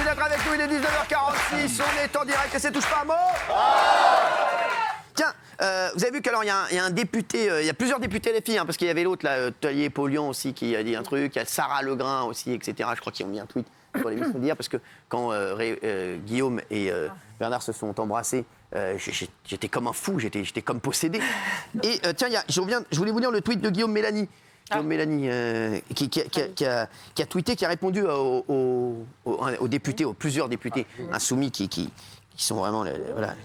Merci d'être avec nous, il est 19h46, on est en direct et c'est Touche pas à mot. Tiens, vous avez vu qu'alors il y a un député, il y a plusieurs députés LFI, parce qu'il y avait l'autre, là, Tellier Paulion aussi, qui a dit un truc, il y a Sarah Legrain aussi, etc. Je crois qu'ils ont mis un tweet pour l'émission dire, parce que quand Guillaume et Bernard se sont embrassés, j'étais comme un fou, j'étais comme possédé. Et tiens, je voulais vous lire le tweet de Guillaume Mélanie. Guillaume Mélanie, qui a tweeté, qui a répondu aux députés, aux plusieurs députés insoumis qui sont vraiment voilà,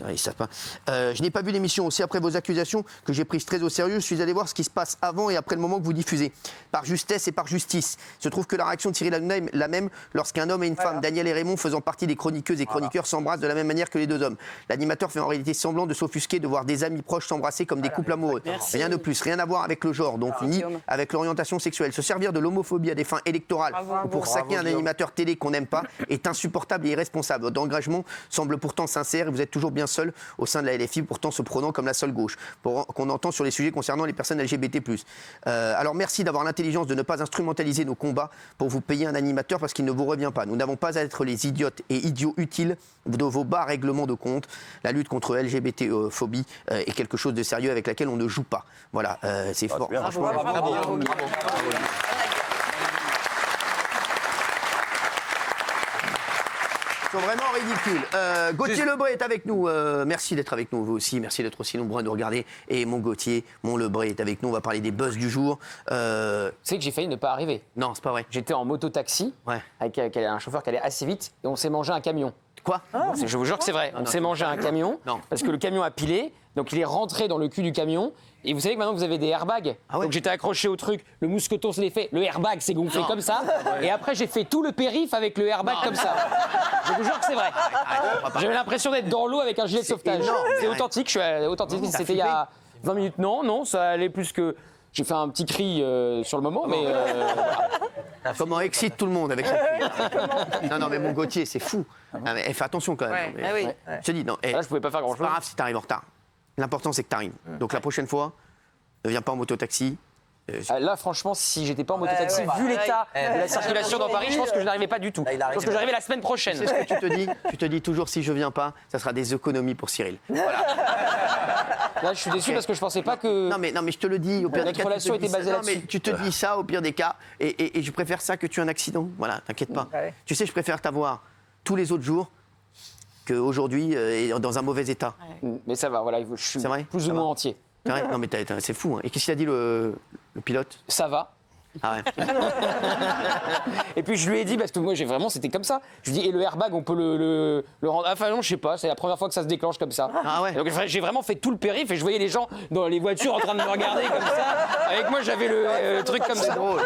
ils savent pas. Je n'ai pas vu l'émission aussi après vos accusations que j'ai prises très au sérieux. Je suis allé voir ce qui se passe avant et après le moment que vous diffusez. Par justesse et par justice. Il se trouve que la réaction de Cyril est la même lorsqu'un homme et une femme, Daniel et Raymond, faisant partie des chroniqueuses et chroniqueurs, s'embrassent de la même manière que les deux hommes. L'animateur fait en réalité semblant de s'offusquer de voir des amis proches s'embrasser comme des couples amoureux. Rien de plus, rien à voir avec le genre, donc ni avec l'orientation sexuelle. Se servir de l'homophobie à des fins électorales ou pour saquer un animateur télé qu'on n'aime pas est insupportable et irresponsable. Votre engagement semble pourtant sincère et vous êtes toujours bien seul au sein de la LFI, pourtant se prenant comme la seule gauche qu'on entend sur les sujets concernant les personnes LGBT+. Alors merci d'avoir l'intelligence de ne pas instrumentaliser nos combats pour vous payer un animateur parce qu'il ne vous revient pas. Nous n'avons pas à être les idiotes et idiots utiles de vos bas règlements de compte. La lutte contre LGBT-phobie est quelque chose de sérieux avec laquelle on ne joue pas. Voilà, c'est fort. Franchement, bravo. Ils sont vraiment ridicules. Gauthier Lebray est avec nous. Merci d'être avec nous, vous aussi. Merci d'être aussi nombreux à nous regarder. Et mon Gauthier, mon Lebray est avec nous. On va parler des buzz du jour. Tu sais que j'ai failli ne pas arriver. Non, c'est pas vrai. J'étais en moto-taxi avec un chauffeur qui allait assez vite et on s'est mangé un camion. Quoi ? Je vous jure que c'est vrai. On s'est mangé un camion parce que le camion a pilé. Donc il est rentré dans le cul du camion. Et vous savez que maintenant vous avez des airbags. Donc j'étais accroché au truc. Le mousqueton se l'est fait. Le airbag s'est gonflé comme ça. Et après j'ai fait tout le périph' avec le airbag comme ça. Je vous jure que c'est vrai. J'avais l'impression d'être dans l'eau avec un gilet de sauvetage. C'est authentique. Je suis authentique. C'était il y a 20 minutes. Non, ça allait plus que. J'ai fait un petit cri sur le moment, mais. Comment excite tout le monde avec ça. Non, mais mon Gauthier, c'est fou. Fais attention quand même. Je te dis, non. Là, je pouvais pas faire grand-chose. C'est pas grave si t'arrives en retard. L'important, c'est que t'arrives. Donc la prochaine fois, ne viens pas en moto-taxi. Là, franchement, si j'étais pas en mototaxi, vu l'état de la circulation dans Paris, je pense que je n'arrivais pas du tout. Je pense que j'arrivais la semaine prochaine. C'est ce que tu te dis. Tu te dis toujours, si je viens pas, ça sera des économies pour Cyril. Voilà. Là, je suis déçu parce que je pensais pas que. Non, mais je te le dis. Au pire des cas, notre relation était basée là-dessus. Non, mais tu te dis ça au pire des cas, et je préfère ça que tu aies un accident. Voilà, t'inquiète pas. Tu sais, je préfère t'avoir tous les autres jours qu'aujourd'hui dans un mauvais état. Mais ça va, voilà, je suis plus ou moins entier. C'est vrai ? Non, mais c'est fou. Hein. Et qu'est-ce qu'il a dit le pilote ? Ça va. Ah ouais. Et puis je lui ai dit, parce que moi c'était comme ça. Je lui ai dit, et le airbag, on peut le rendre. Enfin non, je sais pas, c'est la première fois que ça se déclenche comme ça. Ah ouais. Donc j'ai vraiment fait tout le périph' et je voyais les gens dans les voitures en train de me regarder comme ça. Avec moi, j'avais le truc comme ça. C'est drôle.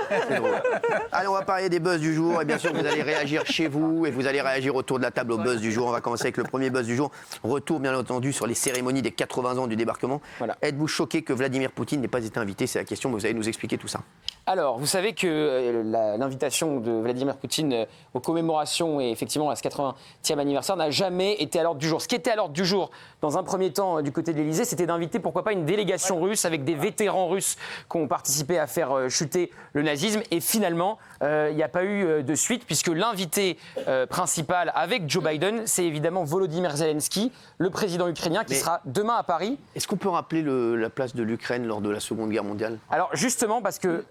Allez, on va parler des buzz du jour. Et bien sûr, vous allez réagir chez vous et vous allez réagir autour de la table au buzz du jour. On va commencer avec le premier buzz du jour. Retour, bien entendu, sur les cérémonies des 80 ans du débarquement. Voilà. Êtes-vous choqué que Vladimir Poutine n'ait pas été invité ? C'est la question, mais vous allez nous expliquer tout ça. Alors, vous savez que l'invitation de Vladimir Poutine aux commémorations et effectivement à ce 80e anniversaire n'a jamais été à l'ordre du jour. Ce qui était à l'ordre du jour, dans un premier temps du côté de l'Élysée, c'était d'inviter pourquoi pas une délégation russe avec des vétérans russes qui ont participé à faire chuter le nazisme. Et finalement, il n'y a pas eu de suite puisque l'invité principal avec Joe Biden, c'est évidemment Volodymyr Zelensky, le président ukrainien qui sera demain à Paris. Est-ce qu'on peut rappeler la place de l'Ukraine lors de la Seconde Guerre mondiale ? Alors justement parce que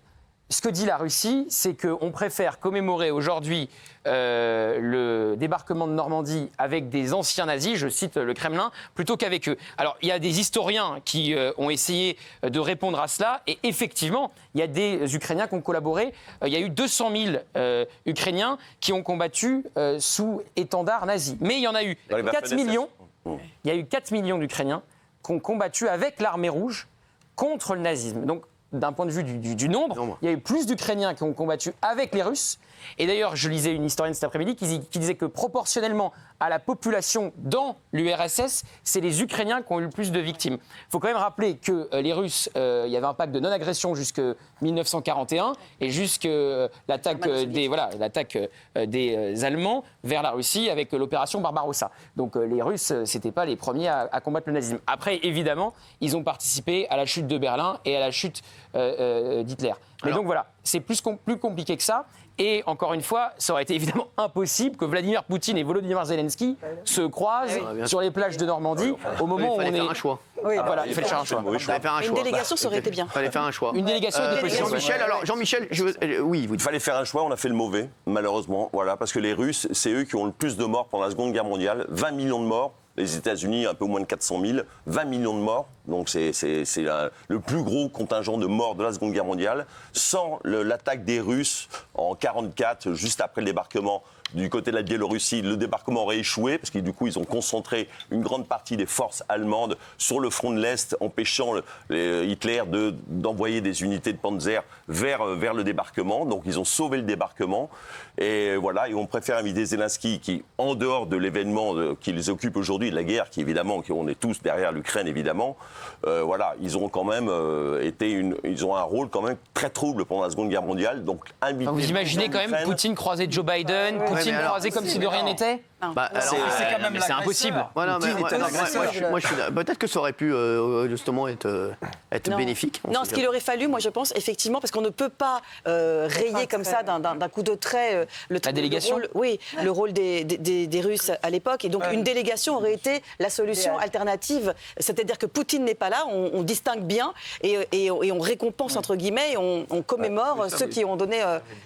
ce que dit la Russie, c'est qu'on préfère commémorer aujourd'hui le débarquement de Normandie avec des anciens nazis, je cite le Kremlin, plutôt qu'avec eux. Alors, il y a des historiens qui ont essayé de répondre à cela, et effectivement, il y a des Ukrainiens qui ont collaboré. Il y a eu 200 000 Ukrainiens qui ont combattu sous étendard nazi. Mais il y en a eu 4 millions. Il y a eu 4 millions d'Ukrainiens qui ont combattu avec l'armée rouge contre le nazisme. Donc, d'un point de vue du nombre, il y a eu plus d'Ukrainiens qui ont combattu avec les Russes. Et d'ailleurs, je lisais une historienne cet après-midi qui disait que proportionnellement à la population dans l'URSS, c'est les Ukrainiens qui ont eu le plus de victimes. Il faut quand même rappeler que les Russes, il y avait un pacte de non-agression jusqu'en 1941 et jusqu'à l'attaque des Allemands vers la Russie avec l'opération Barbarossa. Donc les Russes, c'était pas les premiers à combattre le nazisme. Après, évidemment, ils ont participé à la chute de Berlin et à la chute d'Hitler. Mais donc voilà, c'est plus compliqué que ça. Et encore une fois, ça aurait été évidemment impossible que Vladimir Poutine et Volodymyr Zelensky se croisent sur les plages de Normandie au moment où on est. faire un choix. Oui, Voilà, il fallait faire un choix. Il fallait faire un Une choix. délégation, ça aurait été bien. Il fallait faire un choix. Une délégation était possible. Jean-Michel, alors Jean-Michel, oui, vous Il fallait faire un choix, on a fait le mauvais, malheureusement. Voilà, parce que les Russes, c'est eux qui ont le plus de morts pendant la Seconde Guerre mondiale. 20 millions de morts. Les États-Unis, un peu moins de 400 000. 20 millions de morts. Donc c'est le plus gros contingent de morts de la Seconde Guerre mondiale. Sans l'attaque des Russes en 1944, juste après le débarquement du côté de la Biélorussie, le débarquement aurait échoué parce que du coup ils ont concentré une grande partie des forces allemandes sur le front de l'Est, empêchant Hitler d'envoyer des unités de Panzer vers le débarquement. Donc ils ont sauvé le débarquement et voilà, et on préfère inviter Zelensky qui, en dehors de l'événement qui les occupe aujourd'hui, de la guerre qui évidemment, on est tous derrière l'Ukraine évidemment, voilà, ils ont quand même ils ont un rôle quand même très trouble pendant la Seconde Guerre mondiale. Donc inviter. Vous imaginez quand même Poutine croiser Joe Biden, Poutine croisé comme si de rien n'était. C'est impossible. Voilà, peut-être que ça aurait pu justement être bénéfique. Non, ce qu'il aurait fallu, moi je pense, effectivement, parce qu'on ne peut pas rayer comme ça d'un coup de trait la délégation. le rôle des Russes à l'époque. Et donc une délégation aurait été la solution alternative. C'est-à-dire que Poutine n'est pas là, on distingue bien et on récompense, entre guillemets, et on commémore ceux qui ont donné,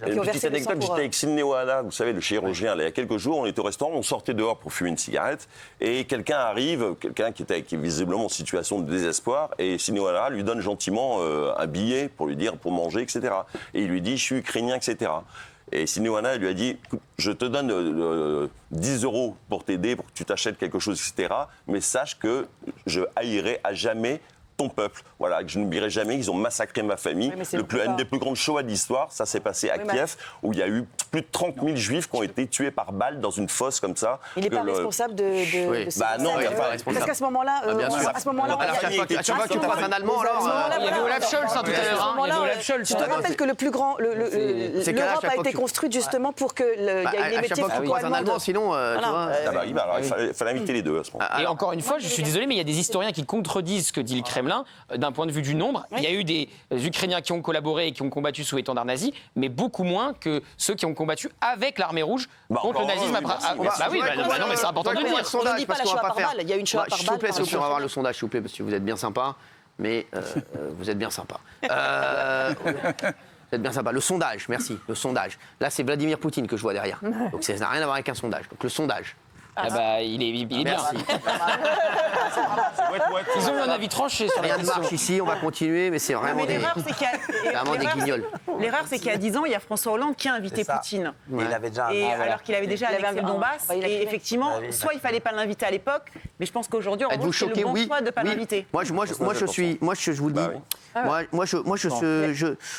qui ont versé le sang pour... J'étais avec Sidney Ohana, vous savez, le chirurgien, là, il y a quelques jours, on était au restaurant, on sortait dehors pour fumer une cigarette, et quelqu'un arrive, quelqu'un qui est visiblement en situation de désespoir, et Sidney Ohana lui donne gentiment un billet pour lui dire, pour manger, etc. Et il lui dit, je suis ukrainien, etc. Et Sidney Ohana lui a dit, je te donne 10 € pour t'aider, pour que tu t'achètes quelque chose, etc. Mais sache que je haïrai à jamais ton peuple. Voilà, que je n'oublierai jamais qu'ils ont massacré ma famille. Une des plus grandes Shoah de l'histoire, ça s'est passé à Kiev, où il y a eu plus de 30 000 Juifs qui ont été tués par balle dans une fosse comme ça. Il n'est pas responsable de Bah non, il n'est pas responsable. Parce qu'à ce moment-là, à chaque fois que tu croises un Allemand, alors... Il y avait Olaf Scholz tout à l'heure. Tu te rappelles que le plus grand... L'Europe a été construite justement pour qu'il y ait une émétier franco-allemande. Sinon, tu vois... Il fallait inviter les deux à ce moment-là. Et encore une fois, je suis désolé, mais il y a des historiens qui contredisent ce que dit le Kremlin d'un point de vue du nombre. Il y a eu des Ukrainiens qui ont collaboré et qui ont combattu sous étendard nazi, mais beaucoup moins que ceux qui ont combattu avec l'armée rouge contre le nazisme. Non, mais c'est important de le dire. On ne dit pas la Shoah par balle, il y a une Shoah par balle. S'il vous plaît, on va avoir le sondage, s'il vous plaît, parce que vous êtes bien sympa, mais vous êtes bien sympa. Vous êtes bien sympa. Le sondage, merci, le sondage. Là, c'est Vladimir Poutine que je vois derrière. Donc ça n'a rien à voir avec un sondage. Donc le sondage. Il est bien. Ils ont eu un avis tranché sur Rien ne marche ici, on va continuer, mais c'est vraiment des guignols. L'erreur, c'est qu'il y a 10 ans, il y a François Hollande qui a invité Poutine. Il avait déjà alors qu'il avait déjà annexé le Donbass. Et effectivement, soit il ne fallait pas l'inviter à l'époque, mais je pense qu'aujourd'hui, en revanche, c'est le bon choix de ne pas l'inviter. Moi, je vous le dis,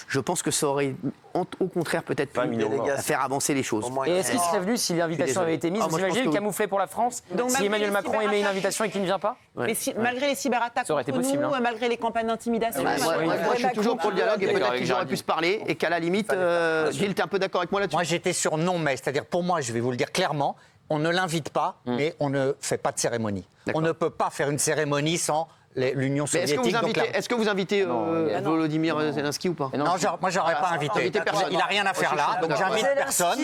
je pense que ça aurait, au contraire, peut-être pu faire avancer les choses. Et est-ce qu'il serait venu si l'invitation avait été mise? Vous imaginez le camouflet pour la France? Si Emmanuel Macron émet une invitation et qu'il ne vient pas? Mais malgré les cyberattaques contre nous, malgré les campagnes d'intimidation... Moi, je suis toujours pour le dialogue et peut-être qu'ils auraient pu se parler et qu'à la limite, Gilles, t'es un peu d'accord avec moi là-dessus? Moi, j'étais sur non, mais c'est-à-dire pour moi, je vais vous le dire clairement, on ne l'invite pas, mais on ne fait pas de cérémonie. On ne peut pas faire une cérémonie sans l'Union soviétique. Est-ce que vous invitez Volodymyr Zelensky ou pas? Non, moi, j'aurais pas invité. Il n'a rien à faire là, donc j'invite personne.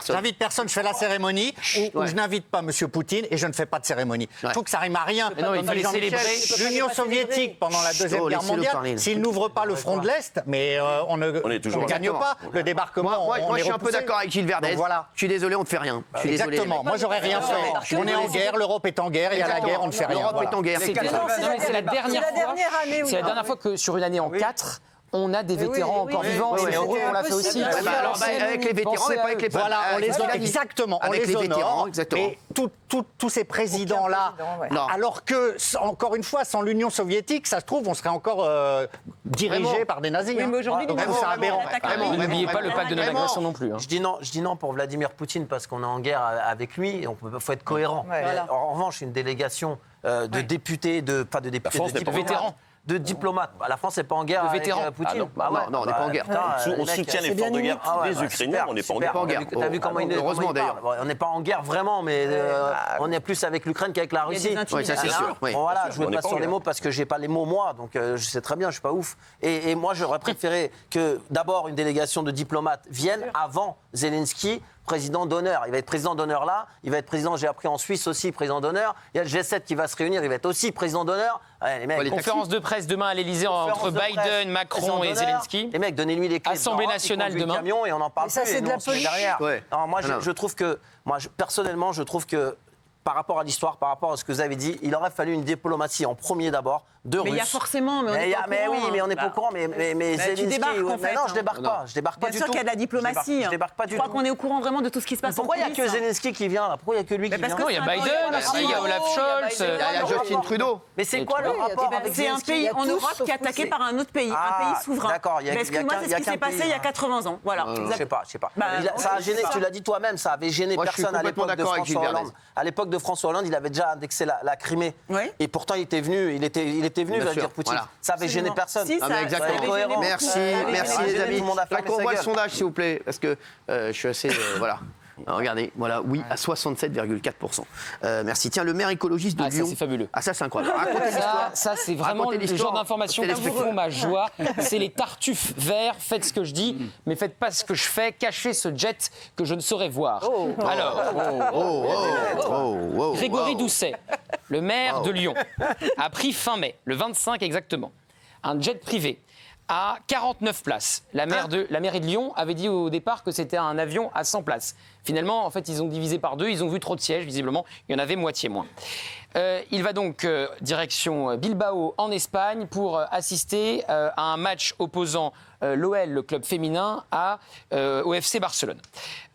J'invite personne, je fais la cérémonie où je n'invite pas M. Poutine et je ne fais pas de cérémonie. Je trouve que ça rime à rien. L'Union soviétique, pendant la Deuxième Guerre mondiale, s'il n'ouvre pas le front de l'Est, mais on ne gagne pas le débarquement. Moi, je suis un peu d'accord avec Gilles Verdez. Je suis désolé, on ne fait rien. Exactement. Moi, j'aurais rien fait. On est en guerre, l'Europe est en guerre, il y a la guerre, on ne fait rien. L'Europe est en guerre. C'est la dernière fois que sur une année en 4, on a des vétérans encore vivants. C'est heureux qu'on l'a fait aussi. Avec les vétérans, mais pas avec les femmes. Voilà, on les honore. Exactement, on les honore. Mais tous ces présidents-là, alors que, encore une fois, sans l'Union soviétique, ça se trouve, on serait encore dirigé par des nazis. Oui, mais aujourd'hui, c'est aberrant. N'oubliez pas le pacte de non-agression non plus. Je dis non pour Vladimir Poutine parce qu'on est en guerre avec lui et il faut être cohérent. En revanche, une délégation de députés, de France n'est pas vétérans. de diplomates. La France n'est pas en guerre avec Poutine. Non, on n'est pas en guerre. On soutient l'effort de guerre des Ukrainiens, on n'est pas en guerre. T'as vu comment heureusement d'ailleurs. On n'est pas en guerre vraiment, mais on est plus avec l'Ukraine qu'avec la Russie. Oui, ça c'est sûr. Bon, voilà, je ne vais pas sur les mots parce que j'ai pas les mots moi, donc je sais très bien, je suis pas ouf. Et moi, j'aurais préféré que d'abord une délégation de diplomates vienne avant Zelensky, président d'honneur. Il va être président d'honneur là, il va être président, j'ai appris en Suisse aussi, président d'honneur. Il y a le G7 qui va se réunir, il va être aussi président d'honneur. Ouais, les mecs, conférence de presse demain à l'Elysée entre Biden, Macron et Zelensky. Les mecs, donnez-lui les clés. Assemblée nationale demain. Camion et on en parle ça, plus. c'est de la politique. Derrière. Ouais. Non, moi, je trouve que, personnellement, je trouve que par rapport à l'histoire, par rapport à ce que vous avez dit, il aurait fallu une diplomatie en premier d'abord de Russes. Mais il y a forcément, mais on n'est pas au courant. Mais oui, mais on n'est pas au courant. Mais tu débarques en fait. Non, je débarque pas. Je débarque pas du tout. Bien sûr qu'il y a de la diplomatie. Je débarque pas du tout. Je crois qu'on est au courant vraiment de tout ce qui se passe. Pourquoi il n'y a que Zelensky qui vient là? Pourquoi il n'y a que lui qui vient? Non, il y a Biden, il y a Olaf Scholz, Il y a Justin Trudeau. Mais c'est quoi le rapport avec C'est un pays en Europe qui est attaqué par un autre pays, un pays souverain. D'accord, Excuse-moi, c'est ce qui s'est passé il y a 80 ans. Voilà. Je sais pas. Ça a gêné, tu l'as dit toi-même, ça avait gêné personne à l'époque de François Hollande. À l'époque de François Hollande, il avait déjà indexé la Crimée. Et pourtant, il était venu, Vladimir Poutine. Ça avait gêné personne. Exactement. Merci les amis. Là qu'on voit le sondage, s'il vous plaît, parce que je suis assez... Voilà. Regardez, voilà, oui, à 67,4%. Merci. Tiens, le maire écologiste de Lyon. Ça, c'est fabuleux. Ah, ça, c'est incroyable. Racontez l'histoire. Ça, c'est vraiment le genre d'information qui font ma joie. C'est les tartuffes verts. Faites ce que je dis, mais faites pas ce que je fais. Cachez ce jet que je ne saurais voir. Alors, Grégory Doucet, le maire de Lyon, a pris fin mai, le 25 exactement, un jet privé à 49 places. La mairie de Lyon avait dit au départ que c'était un avion à 100 places. Finalement, en fait, ils ont divisé par deux, ils ont vu trop de sièges, visiblement, il y en avait moitié moins. Il va donc direction Bilbao en Espagne pour assister à un match opposant l'OL, le club féminin, au FC Barcelone.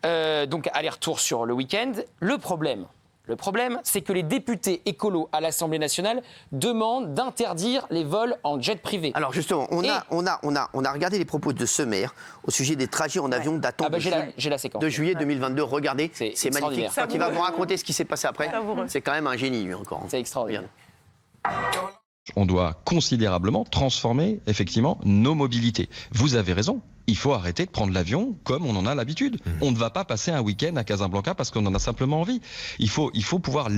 Donc aller-retour sur le week-end. Le problème, c'est que les députés écolos à l'Assemblée nationale demandent d'interdire les vols en jet privé. Alors justement, on a regardé les propos de ce maire au sujet des trajets en avion datant de juillet 2022. Regardez, c'est magnifique. Quand il va vous raconter ce qui s'est passé après, c'est quand même un génie, lui, encore. C'est extraordinaire. On doit considérablement transformer, effectivement, nos mobilités. Vous avez raison. Il faut arrêter de prendre l'avion comme on en a l'habitude. On ne va pas passer un week-end à Casablanca parce qu'on en a simplement envie. Il faut pouvoir se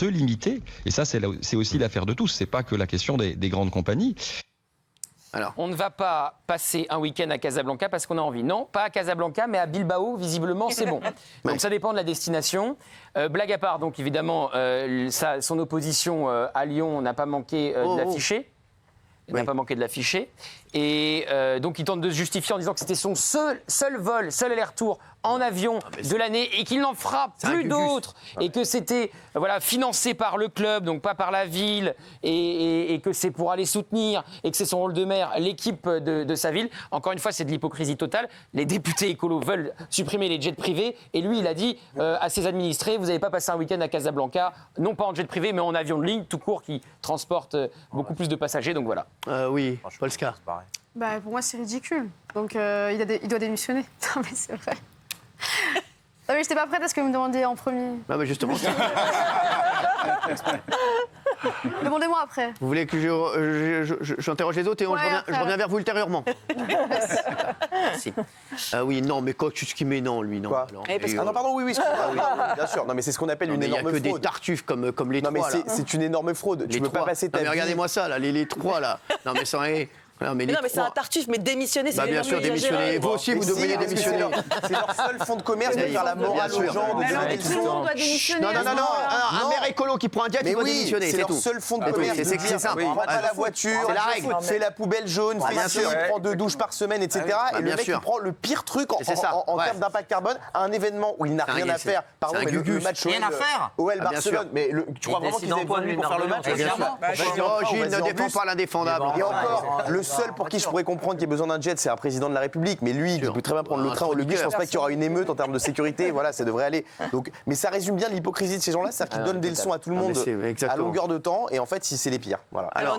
limiter. Et ça, c'est aussi l'affaire de tous. C'est pas que la question des grandes compagnies. Alors. On ne va pas passer un week-end à Casablanca parce qu'on a envie. Non, pas à Casablanca, mais à Bilbao, visiblement, c'est bon. Donc ça dépend de la destination. Blague à part, donc évidemment, son opposition à Lyon n'a pas manqué de l'afficher. Il n'a pas manqué de l'afficher. Et donc il tente de se justifier en disant que c'était son seul vol, seul aller-retour en avion de l'année et qu'il n'en fera plus d'autres et que c'était financé par le club, donc pas par la ville et que c'est pour aller soutenir et que c'est son rôle de maire, l'équipe de sa ville. Encore une fois, c'est de l'hypocrisie totale. Les députés écolos veulent supprimer les jets privés et lui, il a dit à ses administrés, vous n'avez pas passé un week-end à Casablanca, non pas en jet privé, mais en avion de ligne tout court qui transporte beaucoup plus de passagers. Donc voilà. Oui, Polska. Bah, pour moi, c'est ridicule. Donc, il doit démissionner. Non, mais c'est vrai. Non, mais j'étais pas prête à ce que vous me demandiez en premier. Bah, justement. Demandez-moi après. Vous voulez que j'interroge les autres et je reviens vers vous ultérieurement. Merci. Oui, non, mais quoi, ce qui met non, lui, non. Non, pardon, oui, bien sûr. Non, mais c'est ce qu'on appelle une énorme fraude. Il n'y a que des tartuffes comme les trois. Non, mais c'est une énorme fraude. Tu ne peux pas passer ta vie. Regardez-moi ça, là, les trois, là. Non, mais sans rien. Non, mais c'est un tartuffe, mais démissionner, c'est bien sûr, démissionner. Vous aussi, vous devriez démissionner. C'est leur seul fond de commerce de faire la morale aux gens, de donner des leçons. Non, un maire écolo qui prend un jet, il doit démissionner, c'est tout. C'est leur seul fond de commerce. C'est ça. On va pas la voiture, c'est la règle. Fait la poubelle jaune, il prend 2 douches par semaine, etc. Et le mec, il prend le pire truc en termes d'impact carbone à un événement où il n'a rien à faire. Pardon, mais le match OL Barcelone. Mais tu crois vraiment qu'ils aient voulu pour faire le match? Gilles ne défend pas l'indéfendable. Et encore, le seul pour qui je pourrais comprendre qu'il y ait besoin d'un jet, c'est un président de la République. Mais lui, il peut très bien prendre le train ou le bus. Je pense pas qu'il y aura une émeute en termes de sécurité. Voilà, ça devrait aller. Donc, mais ça résume bien l'hypocrisie de ces gens-là, c'est-à-dire qu'ils donnent des leçons à tout le monde à longueur de temps. Et en fait, c'est les pires. Voilà. Alors,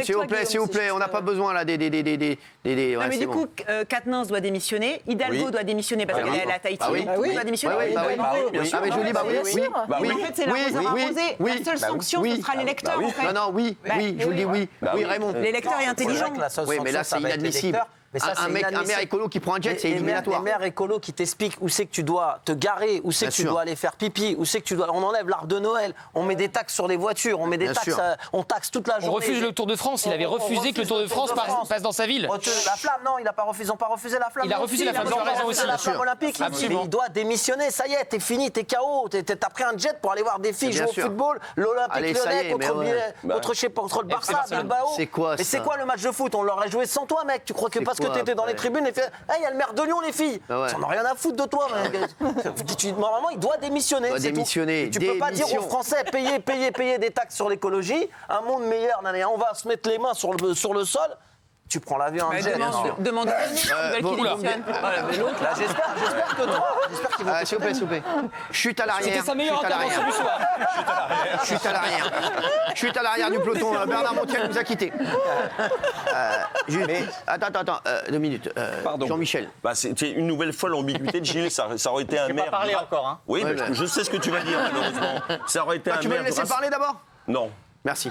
s'il vous plaît, on n'a pas besoin là des. Non, mais du coup, Quatennens doit démissionner, Hidalgo doit démissionner parce qu'elle est à Tahiti. Il doit démissionner. Ah, mais je vous dis, oui. En fait, c'est l'arroseur arrosé. La seule sanction, ce sera l'électeur. Non, oui, je vous le dis, oui. Oui, Raymond. L'électeur est intelligent. Oui, mais là, c'est inadmissible. Un maire écolo qui prend un jet, c'est éliminatoire. Les maires écolos qui t'expliquent où c'est que tu dois te garer, où c'est que tu dois aller faire pipi, où c'est que tu dois. On enlève l'arbre de Noël, on met des taxes sur les voitures, on met des taxes, on taxe toute la journée. On refuse le Tour de France. Il avait refusé que le Tour de France passe dans sa ville. La flamme, non, il n'a pas refusé. Ils n'ont pas refusé la flamme. Il a refusé la flamme. Tu as raison aussi. La flamme olympique. Mais il doit démissionner. Ça y est, t'es fini, t'es KO. T'as pris un jet pour aller voir des filles jouer au football. L'Olympique Lyonnais contre le Barça, Bilbao. C'est quoi ça? Mais c'est quoi le match de foot? On l'aurait joué sans toi, mec. Tu crois que parce que t'étais dans les tribunes, il y a le maire de Lyon, les filles. Ça n'a rien à foutre de toi. Normalement, il doit démissionner. Tu peux pas dire aux Français payer des taxes sur l'écologie, un monde meilleur. On va se mettre les mains sur le sol. Tu prends l'avion en jet. Demande qu'il démissionne. J'espère que toi. S'il vous plaît. Chute à l'arrière. C'était sa meilleure intervention du soir. Chute à l'arrière du peloton. Bernard Montiel nous a quittés. Attends, 2 minutes. Pardon. Jean-Michel. C'est une nouvelle fois l'ambiguïté de Gilles. Ça aurait été un maire. Pas parlé encore, hein. Oui, je sais ce que tu vas dire, malheureusement. Ça aurait été un maire. Tu veux me laisser parler d'abord? Non. Merci.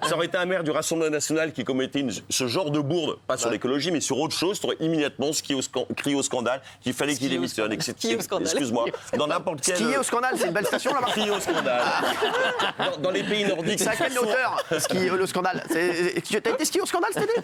Ça aurait été un maire du Rassemblement national qui commettait ce genre de bourde, pas sur l'écologie, mais sur autre chose, tu aurais immédiatement crié au scandale qu'il fallait qu'il démissionne. Excuse-moi. Dans n'importe quel. Skier au scandale, c'est une belle station là-bas. Crier au scandale. Dans les pays nordiques. C'est à quelle hauteur le scandale? T'as été skier au scandale cet été?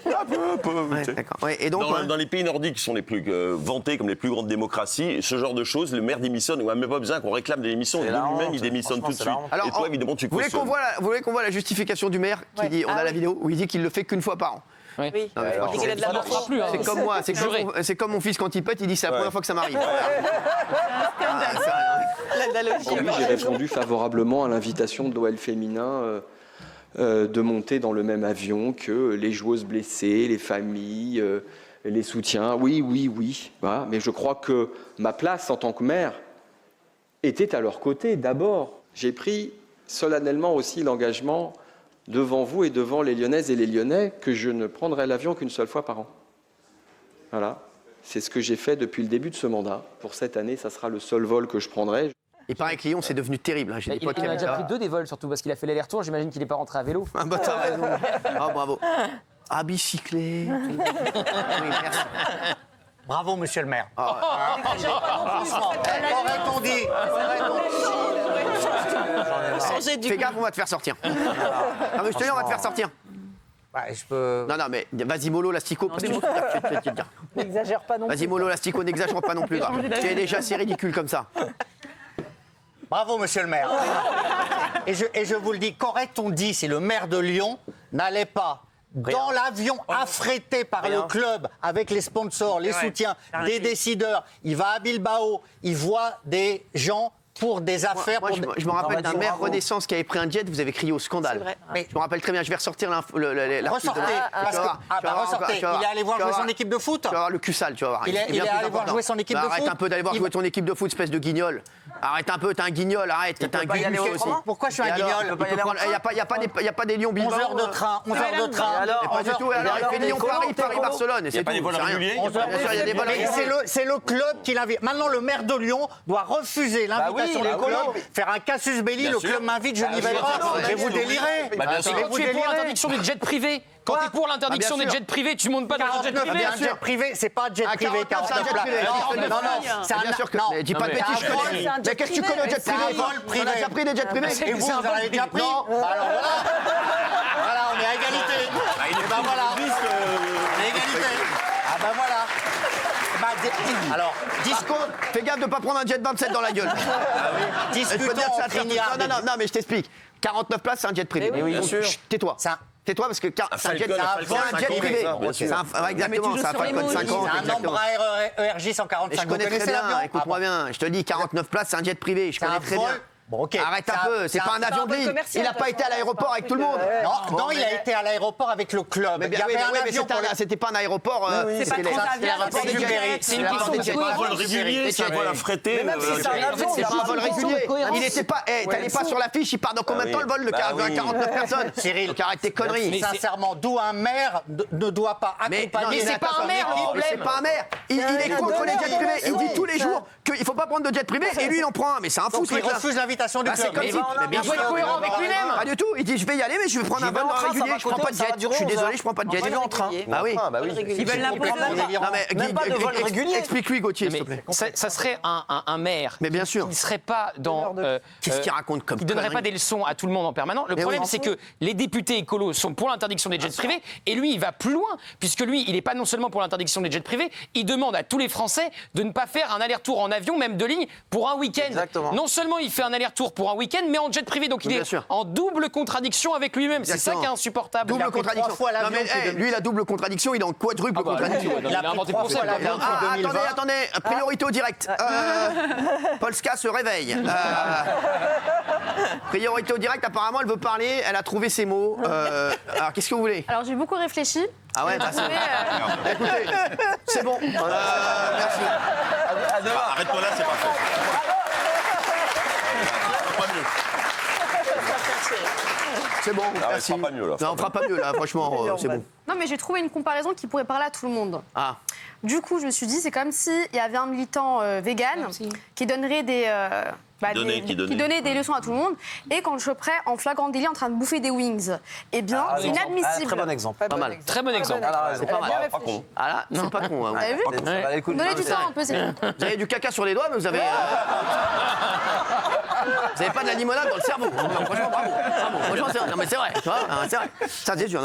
D'accord. Et donc, dans les pays nordiques qui sont les plus vantés comme les plus grandes démocraties, ce genre de choses, le maire démissionne, on n'a même pas besoin qu'on réclame des démissions. Lui-même, il démissionne tout de suite. Alors, et toi, évidemment, tu cautionnes. Vous voulez qu'on voit la justification du maire qui dit, on a la vidéo où il dit qu'il le fait qu'une fois par an. Oui. Non, Il a de la morphe. C'est comme moi, c'est comme mon fils quand il pète, il dit c'est la première fois que ça m'arrive. Oui, j'ai répondu favorablement à l'invitation de l'OL féminin de monter dans le même avion que les joueuses blessées, les familles, les soutiens. Oui. Voilà. Mais je crois que ma place en tant que maire était à leur côté d'abord. J'ai pris solennellement aussi l'engagement devant vous et devant les Lyonnaises et les Lyonnais que je ne prendrai l'avion qu'une seule fois par an. Voilà, c'est ce que j'ai fait depuis le début de ce mandat. Pour cette année, ça sera le seul vol que je prendrai. Il paraît que Lyon, c'est devenu terrible. Hein. Il a déjà pris 2 des vols, surtout parce qu'il a fait l'aller-retour. J'imagine qu'il n'est pas rentré à vélo. Ah bah t'as raison. Ah bravo. À bicyclette. Oui, merci. Bravo, monsieur le maire. Qu'aurait-on dit? Fais gaffe, on va te faire sortir. Non mais je te dis, on va te faire sortir. Je peux... Non, mais vas-y mollo l'astico. N'exagère pas non plus. Vas-y mollo l'astico, n'exagère pas non plus. Tu es déjà assez ridicule comme ça. Bravo, monsieur le maire. Et je vous le dis, qu'aurait-on dit si le maire de Lyon n'allait pas dans l'avion affrété par le club, avec les sponsors, les soutiens, des décideurs, il va à Bilbao, il voit des gens pour des affaires. Je me rappelle d'un maire Renaissance qui avait pris un jet, vous avez crié au scandale. Je me rappelle très bien, je vais ressortir l'article. Ressortez. Il est allé voir jouer son équipe de foot. Tu vas voir le cul sale, tu vas voir. Il est allé voir jouer son équipe de foot. Arrête un peu d'aller voir jouer ton équipe de foot, espèce de guignol. Arrête un peu, t'es un guignol, arrête. T'es un guignol aussi. Pourquoi je suis un guignol? Il n'y a pas des Lions Bilbao. 11 heures de train. Pas du tout. Alors, il fait Lyon-Paris, Paris-Barcelone. Il n'y a pas des vols réguliers. C'est le club qui l'invite. Maintenant, le maire de Lyon doit refuser l'invitation du club, faire un casus belli. Le club m'invite, je n'y vais pas. Et vous délirez. Tu es pour l'interdiction des jets privés. Quand tu es pour l'interdiction des jets privés, tu montes pas dans un jet privé. Un jet privé, c'est pas un jet privé. 49 places. Non, c'est bien sûr que. Dis pas de bêtises, je connais. Mais qu'est-ce que tu connais au jet privé? On a déjà pris des jets privés. Et vous en avez déjà pris? Alors voilà, on est à égalité. Et ben voilà. On est à égalité. Ah ben voilà. Alors, fais gaffe de ne pas prendre un jet 27 dans la gueule. Discutons en Trignard. Non, mais je t'explique. 49 places, c'est un jet privé. Oui, bien sûr. Tais-toi. Tais-toi parce que c'est un jet privé. Exactement, ça a Falcon 50. C'est un Embraer ERJ 145. Je connais très bien, écoute-moi bien. Je te dis, 49 places, c'est un jet privé. Je connais très bien. Bon, ok. Arrête un peu, c'est pas un avion de ligne. Il n'a pas été à l'aéroport avec tout le monde. Non, il a été à l'aéroport avec le club. Mais c'était pas un aéroport. C'est pas Transavia. C'est un vol régulier, c'est un vol affrété. C'est pas un vol régulier. Il n'était pas. T'allais pas sur l'affiche, il part dans combien de temps le vol de 49 personnes? Cyril, donc arrête tes conneries. Mais sincèrement, d'où un maire ne doit pas accompagner. Mais c'est pas un maire le problème. C'est pas un maire. Il est contre les jets privés. Il dit tous les jours qu'il faut pas prendre de jet privé et lui il en prend un. Mais c'est un fou. Il refuse l'invitation du club. Il doit être cohérent avec lui-même. Pas du tout. Il dit je vais y aller, mais je vais prendre un vol régulier. Je prends pas de jet. Je suis désolé, je prends pas de jet. Il est en train. Ah oui. Ils veulent l'imposer. Même pas de vol régulier. Explique-lui, Gauthier, s'il te plaît. Ça serait un maire. Mais bien sûr. Qui ne serait pas dans. Qu'est-ce qu'il raconte comme. Qui ne donnerait pas des leçons à tout le monde en permanence. Le problème, c'est que les députés écolos sont pour l'interdiction des jets privés et lui, il va plus loin, puisque lui, il n'est pas non seulement pour l'interdiction des jets privés, il demande à tous les Français de ne pas faire un aller-retour en avion, même de ligne, pour un week-end. Exactement. Non seulement il fait un aller-retour pour un week-end, mais en jet privé. Donc il est en double contradiction avec lui-même. C'est ça qui est insupportable. Double contradiction. Non, mais lui, la double contradiction, il est en quadruple contradiction. Il a inventé pour ça. Attendez, priorité au direct. Polska se réveille. Priorité au direct, apparemment, elle veut parler, elle a trouvé ses mots. Alors, qu'est-ce que vous voulez? Alors, j'ai beaucoup réfléchi. Ah ouais, bah, écoutez, c'est bon. Merci. Arrête-toi là, c'est parfait. Pas mieux. C'est bon, merci. On fera pas mieux là. Non, on fera pas mieux là, franchement, c'est bon. Non, mais j'ai trouvé une comparaison qui pourrait parler à tout le monde. Ah. Du coup, je me suis dit, c'est comme s'il y avait un militant vegan qui donnerait qui donnait des leçons à tout le monde et qu'on le choperait en flagrant délit en train de bouffer des wings. Eh bien, c'est inadmissible. Très bon exemple. Pas mal. Très bon exemple. C'est pas mal. Pas con. Ah là, c'est pas con. Vous avez vu? Donnez du temps un peu, c'est tout. Vous avez du caca sur les doigts, mais vous avez. Vous n'avez pas de la limonade dans le cerveau. Franchement, bravo. Franchement, c'est vrai. Non, mais c'est vrai. Tu vois, c'est vrai. Ça, c'est sûr.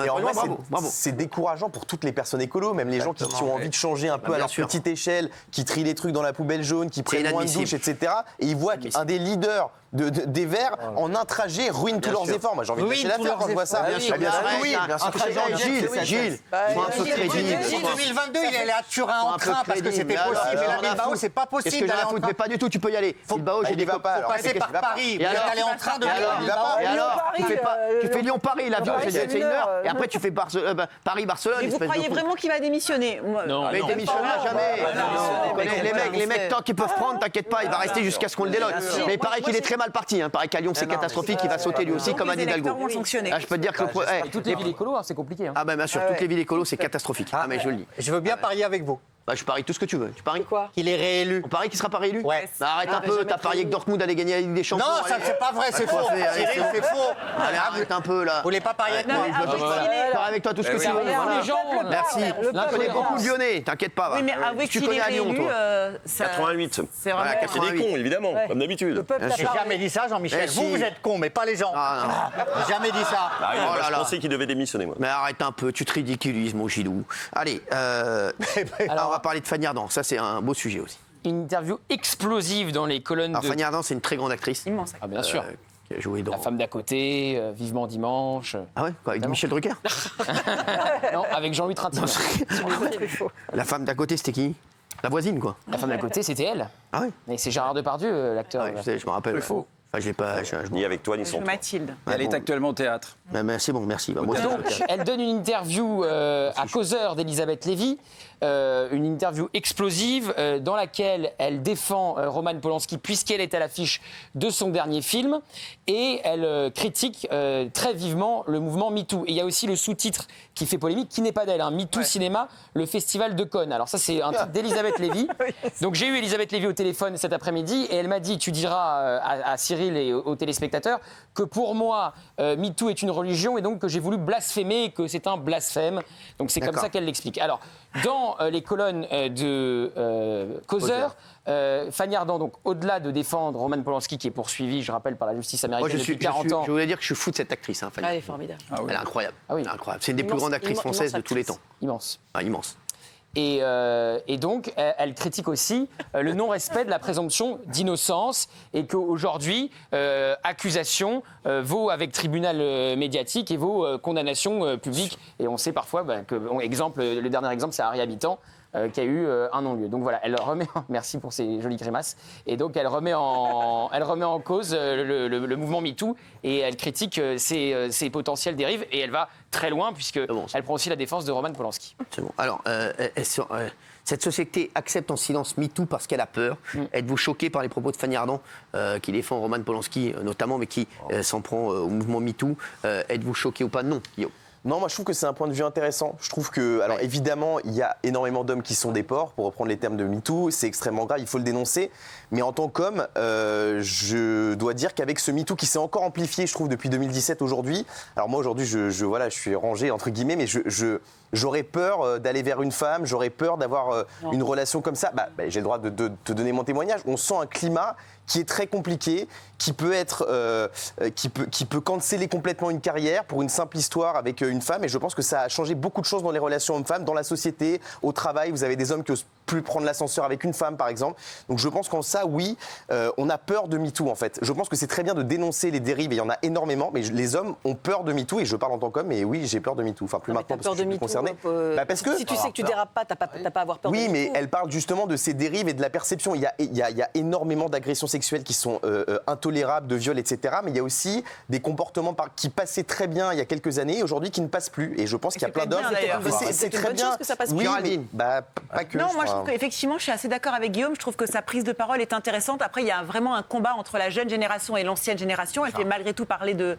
Bravo. C'est décourageant pour toutes les personnes écolos, même les gens qui ont envie de changer un peu à leur petite échelle, qui trient les trucs dans la poubelle jaune, qui prennent moins de douches, etc. Et ils voient qu'un des leaders des Verts, en un trajet, ruinent tous leurs efforts. Moi, j'ai envie de lâcher l'affaire quand je vois ça. Bien sûr, Gilles, sois un peu crédible. En 2022, il allait à Turin en train parce que c'était possible. Mais à Bilbao, c'est pas possible. Qu'est-ce que j'en ai à foutre? Mais pas du tout, tu peux y aller. Bilbao, j'ai des copains. Faut passer par Paris. Vous êtes allé en train de Bilbao. Et alors, tu fais Lyon-Paris, l'avion, c'est 1 heure. Et après, tu fais Paris-Barcelone. Mais vous croyez vraiment qu'il va démissionner? Non, mais il démissionnera jamais. Les mecs, tant qu'ils peuvent prendre, t'inquiète pas, il va rester jusqu'à ce qu'on le déloge. Mais il paraît qu'il est très mal parti. Pareil qu'à Lyon, c'est catastrophique, il va sauter lui aussi, comme Anne Hidalgo. Ah, je peux te dire que toutes les villes écolos, c'est compliqué. Ah ben bien sûr, toutes les villes écolos, c'est catastrophique. Ah mais je le dis. Je veux bien parier avec vous. Bah, je parie tout ce que tu veux. Tu paries quoi? Qu'il est réélu. On parie qu'il sera pas réélu? Ouais. Bah, arrête un peu, t'as parié que Dortmund allait gagner la Ligue des Champions. Non, ça c'est pas vrai, c'est faux. Cyril, c'est faux. Allez, arrête un peu là. Vous voulez pas parier avec moi? Je parie avec toi tout ce que tu veux. Merci. Je connais beaucoup de Lyonnais, t'inquiète pas. Oui, mais avouez tu qu'il connais est à Lyon, réélu, toi. 88. C'est vraiment... C'est des cons, évidemment, comme d'habitude. J'ai jamais dit ça, Jean-Michel. Vous êtes con, mais pas les gens. J'ai jamais dit ça. Je pensais qu'il devait démissionner, moi. Mais arrête un peu, tu te ridiculises, mon Gilou. Allez, alors on va parler de Fanny Ardant. Ça, c'est un beau sujet aussi. Une interview explosive dans les colonnes de... Fanny Ardant, c'est une très grande actrice. Immense. Ah, bien sûr. Qui a joué dans... La femme d'à côté, Vivement Dimanche. Ah ouais, quoi, avec Michel Drucker? Non, avec Jean-Louis Trintignant. La femme d'à côté, c'était qui? La voisine, quoi. La femme d'à côté, c'était elle. Ah oui? Mais c'est Gérard Depardieu, l'acteur. Ah ouais, je me rappelle. Faux. Enfin, je l'ai pas. Ni avec toi, ni sans toi. Mathilde. Elle est actuellement au théâtre. C'est bon, merci. Bah, moi, donc, elle donne une interview à Causeur d'Elisabeth Lévy, une interview explosive dans laquelle elle défend Roman Polanski puisqu'elle est à l'affiche de son dernier film et elle critique très vivement le mouvement MeToo. Et il y a aussi le sous-titre qui fait polémique, qui n'est pas d'elle, MeToo Cinéma, le festival de Cannes. Alors ça, c'est un titre d'Elisabeth Lévy. Donc j'ai eu Elisabeth Lévy au téléphone cet après-midi et elle m'a dit, tu diras à Cyril et aux téléspectateurs que pour moi, MeToo est une religion et donc que j'ai voulu blasphémer et que c'est un blasphème. Donc c'est comme ça qu'elle l'explique. Alors, dans les colonnes de Causeur, Fanny Ardant, donc au-delà de défendre Roman Polanski qui est poursuivi, je rappelle, par la justice américaine depuis 40 ans. Je voulais dire que je suis fou de cette actrice, Fanny. Elle est formidable. Elle est incroyable. Ah oui. Elle est incroyable. C'est une des plus grandes actrices françaises de tous les temps. Immense. Ah, immense. Et donc, elle critique aussi le non-respect de la présomption d'innocence et qu'aujourd'hui, accusation vaut avec tribunal médiatique et vaut condamnation publique. Et on sait parfois que, le dernier exemple, c'est Harry Habitant. qui a eu un non-lieu. Donc voilà, elle remet, merci pour ces jolies grimaces, et donc elle remet en cause le mouvement MeToo et elle critique ses potentielles dérives et elle va très loin puisqu'elle prend aussi la défense de Roman Polanski. C'est bon. Alors, cette société accepte en silence MeToo parce qu'elle a peur. Êtes-vous choqué par les propos de Fanny Ardant, qui défend Roman Polanski notamment, mais qui s'en prend au mouvement MeToo? Êtes-vous choqué ou pas? Non, Guillaume. Non, moi je trouve que c'est un point de vue intéressant. Je trouve que, alors évidemment, il y a énormément d'hommes qui sont des porcs, pour reprendre les termes de MeToo, c'est extrêmement grave, il faut le dénoncer. Mais en tant qu'homme, je dois dire qu'avec ce MeToo qui s'est encore amplifié, je trouve, depuis 2017 aujourd'hui, alors moi aujourd'hui, je suis rangé entre guillemets, mais j'aurais peur d'aller vers une femme, j'aurais peur d'avoir une relation comme ça. J'ai le droit de te donner mon témoignage. On sent un climat qui est très compliqué, qui peut canceller complètement une carrière pour une simple histoire avec une femme. Et je pense que ça a changé beaucoup de choses dans les relations hommes-femmes, dans la société, au travail. Vous avez des hommes qui n'osent plus prendre l'ascenseur avec une femme, par exemple. Donc je pense qu'en ça, oui, on a peur de MeToo, en fait. Je pense que c'est très bien de dénoncer les dérives, et il y en a énormément, mais les hommes ont peur de MeToo, et je parle en tant qu'homme, mais oui, j'ai peur de MeToo. Enfin, plus maintenant, parce que je suis concerné. Parce que si tu sais que tu dérapes pas, t'as pas à avoir peur de MeToo. Oui, mais elle parle justement de ces dérives et de la perception. Il y a énormément d'agressions sexuelles qui sont intolérables, de viols, etc. Mais il y a aussi des comportements qui passaient très bien il y a quelques années et aujourd'hui qui ne passent plus. Et je pense qu'il y a plein d'hommes. C'est très bien que ça passe plus. Oui, mais pas que. Non, moi je trouve qu'effectivement, je suis assez d'accord avec Guillaume. Je trouve que sa prise de parole est intéressante. Après, il y a vraiment un combat entre la jeune génération et l'ancienne génération. Elle fait malgré tout partie de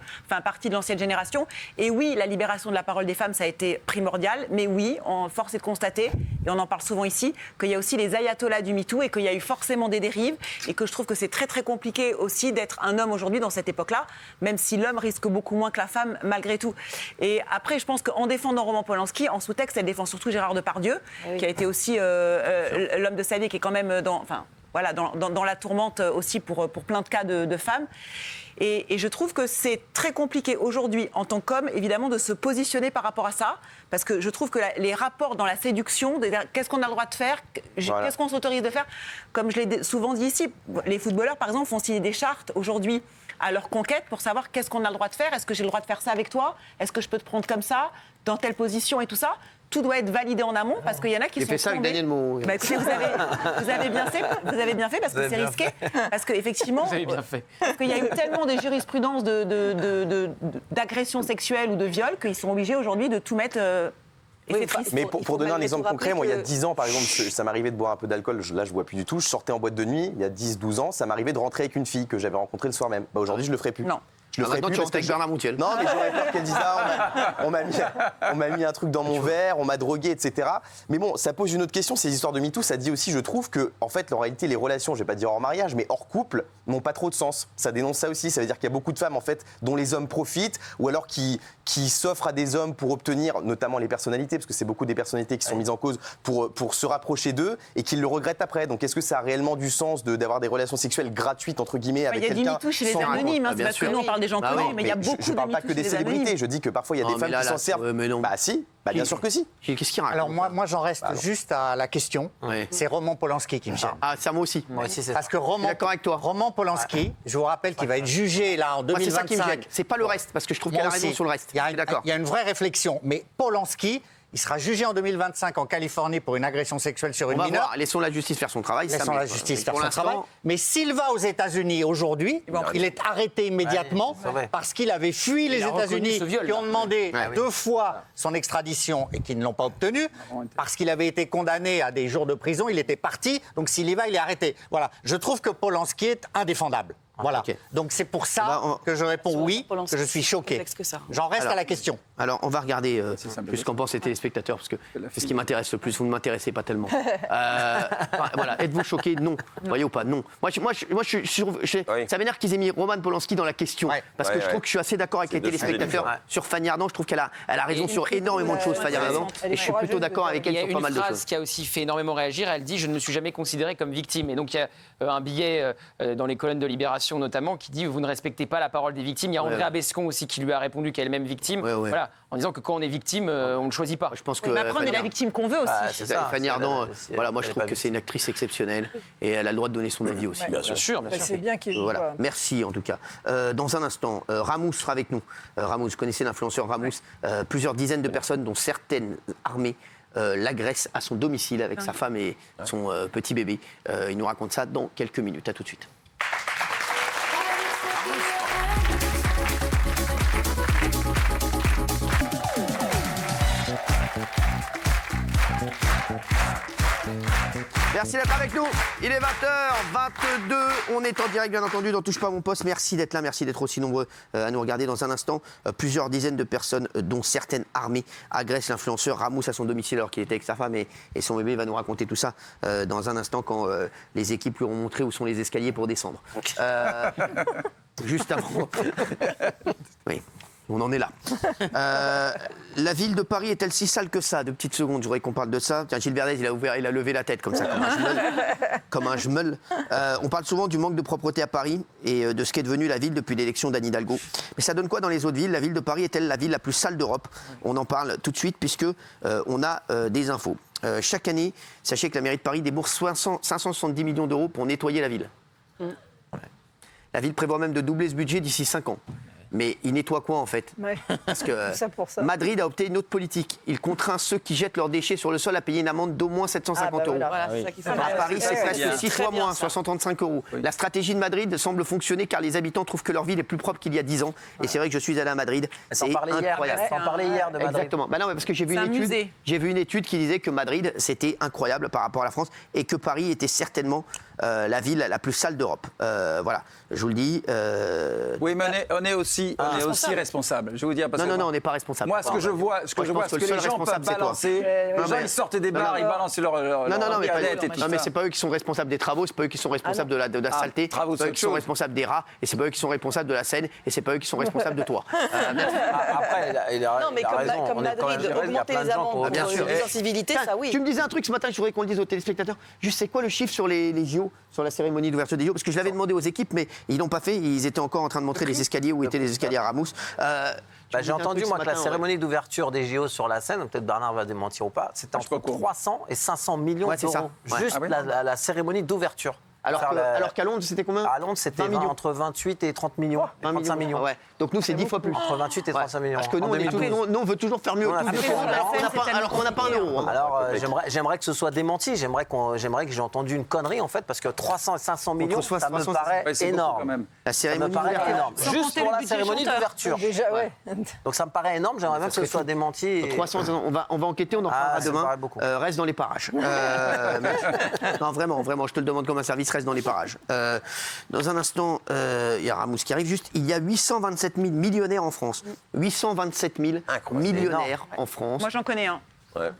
l'ancienne génération. Et oui, la libération de la parole des femmes, ça a été primordial. Mais oui, force est de constater, et on en parle souvent ici, qu'il y a aussi les ayatollahs du MeToo et qu'il y a eu forcément des dérives et que je trouve que c'est très très compliqué aussi d'être un homme aujourd'hui dans cette époque-là, même si l'homme risque beaucoup moins que la femme malgré tout. Et après, je pense qu'en défendant Roman Polanski, en sous-texte, elle défend surtout Gérard Depardieu, qui a été aussi l'homme de sa vie, qui est quand même dans la tourmente aussi pour plein de cas de femmes. Et je trouve que c'est très compliqué aujourd'hui, en tant qu'homme, évidemment, de se positionner par rapport à ça, parce que je trouve que les rapports dans la séduction, qu'est-ce qu'on a le droit de faire, qu'est-ce qu'on s'autorise de faire, comme je l'ai souvent dit ici, les footballeurs, par exemple, font signer des chartes aujourd'hui à leur conquête pour savoir qu'est-ce qu'on a le droit de faire, est-ce que j'ai le droit de faire ça avec toi, est-ce que je peux te prendre comme ça, dans telle position et tout ça. Tout doit être validé en amont parce qu'il y en a qui sont fait ça avec Daniel Moreau. Écoutez, vous avez bien fait parce que c'est risqué. Parce qu'effectivement, vous avez bien fait. Parce qu'il y a eu tellement de jurisprudences d'agression sexuelle ou de viol qu'ils sont obligés aujourd'hui de tout mettre. Mais pour donner un exemple concret, moi il y a 10 ans par exemple, ça m'arrivait de boire un peu d'alcool, là je bois plus du tout, je sortais en boîte de nuit, il y a 10-12 ans, ça m'arrivait de rentrer avec une fille que j'avais rencontrée le soir même. Aujourd'hui je le ferai plus. Non. Je le ferai plus parce que Bernard Montiel. Non, mais j'aurais peur qu'elle dise on m'a mis un truc dans mon verre, on m'a drogué, etc. Mais bon, ça pose une autre question, ces histoires de MeToo, ça dit aussi, je trouve que, en fait, en réalité, les relations, je vais pas dire hors mariage, mais hors couple, n'ont pas trop de sens. Ça dénonce ça aussi. Ça veut dire qu'il y a beaucoup de femmes, en fait, dont les hommes profitent, ou alors qui s'offrent à des hommes pour obtenir, notamment les personnalités, parce que c'est beaucoup des personnalités qui sont mises en cause pour se rapprocher d'eux et qui le regrettent après. Donc, est-ce que ça a réellement du sens d'avoir des relations sexuelles gratuites, entre guillemets, avec quelqu'un? Il y a du MeToo chez les anonymes, c'est parce que nous, on parle des gens connus, mais il y a beaucoup de MeToo. Je parle pas que des célébrités, je dis que parfois il y a des femmes qui s'en servent. Mais non. Bah si, bien sûr que si. Qu'est-ce qu'il raconte? Alors moi j'en reste juste à la question. Ouais. C'est Roman Polanski qui me gêne. Ah, ça moi aussi. Moi aussi, c'est Parce que d'accord avec toi. Roman Polanski, je vous rappelle qu'il va être jugé là en 2025. C'est ça qui me gêne. C'est pas le reste, parce que je trouve qu'elle a raison sur le reste. Il y a une vraie réflexion. Mais Polanski, il sera jugé en 2025 en Californie pour une agression sexuelle sur une mineure. Laissons la justice faire son travail. Laissons la justice faire son travail. Mais s'il va aux États-Unis aujourd'hui, il est arrêté immédiatement parce qu'il avait fui les États-Unis qui ont demandé 2 fois son extradition et qui ne l'ont pas obtenu. Parce qu'il avait été condamné à des jours de prison, il était parti. Donc s'il y va, il est arrêté. Voilà. Je trouve que Polanski est indéfendable. Voilà. Okay. Donc c'est pour ça que je réponds oui, que je suis choqué. J'en reste à la question. Alors on va regarder plus qu'en pensent les téléspectateurs, parce que c'est ce qui m'intéresse le plus. Vous ne m'intéressez pas tellement. Voilà. Êtes-vous choqué? Non. Voyez ou pas? Non. Moi, ça m'énerve qu'ils aient mis Roman Polanski dans la question, parce que je trouve que je suis assez d'accord avec les téléspectateurs sur Fanny Ardant. Je trouve qu'elle a raison sur énormément de choses, Fanny Ardant, et je suis plutôt d'accord avec elle sur pas mal de choses. Il y a une phrase qui a aussi fait énormément réagir. Elle dit: je ne me suis jamais considérée comme victime. Et donc il y a un billet dans les colonnes de Libération notamment qui dit: vous ne respectez pas la parole des victimes. Il y a Andrea Bescon aussi qui lui a répondu qu'elle est elle-même victime. Voilà, en disant que quand on est victime, on ne choisit pas. Je pense que après, on est la victime qu'on veut aussi. C'est ça. Fanny Ardant, voilà, moi je trouve que c'est une actrice exceptionnelle et elle a le droit de donner son avis aussi. Bien sûr. C'est bien qu'il voilà. Merci en tout cas. Dans un instant, Ramous sera avec nous. Ramous, vous connaissez l'influenceur Ramous. Plusieurs dizaines de personnes, dont certaines armées, l'agresse à son domicile avec sa femme et son petit bébé. Il nous raconte ça dans quelques minutes. À tout de suite. Merci d'être avec nous. Il est 20h22. On est en direct, bien entendu, dans Touche pas à mon poste. Merci d'être là. Merci d'être aussi nombreux à nous regarder. Dans un instant, plusieurs dizaines de personnes, dont certaines armées, agressent l'influenceur Ramous à son domicile alors qu'il était avec sa femme et son bébé. Il va nous raconter tout ça dans un instant quand les équipes lui auront montré où sont les escaliers pour descendre. Juste avant. Oui. On en est là. La ville de Paris est-elle si sale que ça? 2 petites secondes, je voudrais qu'on parle de ça. Tiens, Gilles Verdez, il a levé la tête comme ça, comme un jmeul. On parle souvent du manque de propreté à Paris et de ce qu'est devenue la ville depuis l'élection d'Anne Hidalgo. Mais ça donne quoi dans les autres villes? La ville de Paris est-elle la ville la plus sale d'Europe? On en parle tout de suite puisque on a des infos. Chaque année, sachez que la mairie de Paris débourse 570 millions d'euros pour nettoyer la ville. La ville prévoit même de doubler ce budget d'ici 5 ans. Mais il nettoie quoi en fait? Parce que Madrid a opté une autre politique. Il contraint ceux qui jettent leurs déchets sur le sol à payer une amende d'au moins 750 euros. À Paris, c'est presque 6 fois moins, 635 euros. La stratégie de Madrid semble fonctionner car les habitants trouvent que leur ville est plus propre qu'il y a 10 ans. Et c'est vrai que je suis allé à Madrid. C'est incroyable. On parlait hier de Madrid. Exactement. Bah non, parce que j'ai vu une étude qui disait que Madrid, c'était incroyable par rapport à la France et que Paris était certainement la ville la plus sale d'Europe. Voilà, je vous le dis. Oui, mais on est aussi responsable. Je vais vous dire parce non, on n'est pas responsable. Moi, ce que je vois, ce que les gens peuvent balancer, les gens ils sortent des bars, ils balancent leur mais c'est pas eux qui sont responsables des travaux, c'est pas eux qui sont responsables de la saleté, c'est pas eux qui sont responsables des rats, et c'est pas eux qui sont responsables de la Seine, et c'est pas eux qui sont responsables de toi. Après, il a raison. Comme Madrid, augmenter les amendes, bien sûr, les incivilités, ça oui. Tu me disais un truc ce matin, je voudrais qu'on le dise aux téléspectateurs. Juste, c'est quoi le chiffre sur les JO, sur la cérémonie d'ouverture des JO? Parce que je l'avais demandé aux équipes, mais ils l'ont pas fait. Ils étaient encore en train de montrer les escaliers où étaient les escaliers à Ramous. J'ai entendu, moi, que la cérémonie d'ouverture des JO sur la scène, peut-être Bernard va démentir ou pas, c'était entre 300 et 500 millions d'euros. Juste la cérémonie d'ouverture. Alors qu'à Londres, c'était combien? À Londres, c'était entre 28 et 30 millions. 35 millions. Ouais. Donc nous, c'est 10 fois plus. Entre 28 et 35 millions. Parce que nous, on veut toujours faire mieux. Alors qu'on n'a pas un euro. Alors, j'aimerais que ce soit démenti. J'aimerais que j'ai entendu une connerie, en fait, parce que 300 et 500 millions, ça me paraît énorme. La cérémonie énorme. Juste pour la cérémonie d'ouverture. Donc ça me paraît énorme. J'aimerais même que ce soit démenti. 300, on va enquêter, on en parlera demain. Reste dans les parages. Non, vraiment, je te le demande comme un service. Reste dans les parages. Dans un instant, il y a Ramous qui arrive. Juste, il y a 827 000 millionnaires en France. 827 000 millionnaires en France. Moi, j'en connais un. Ouais.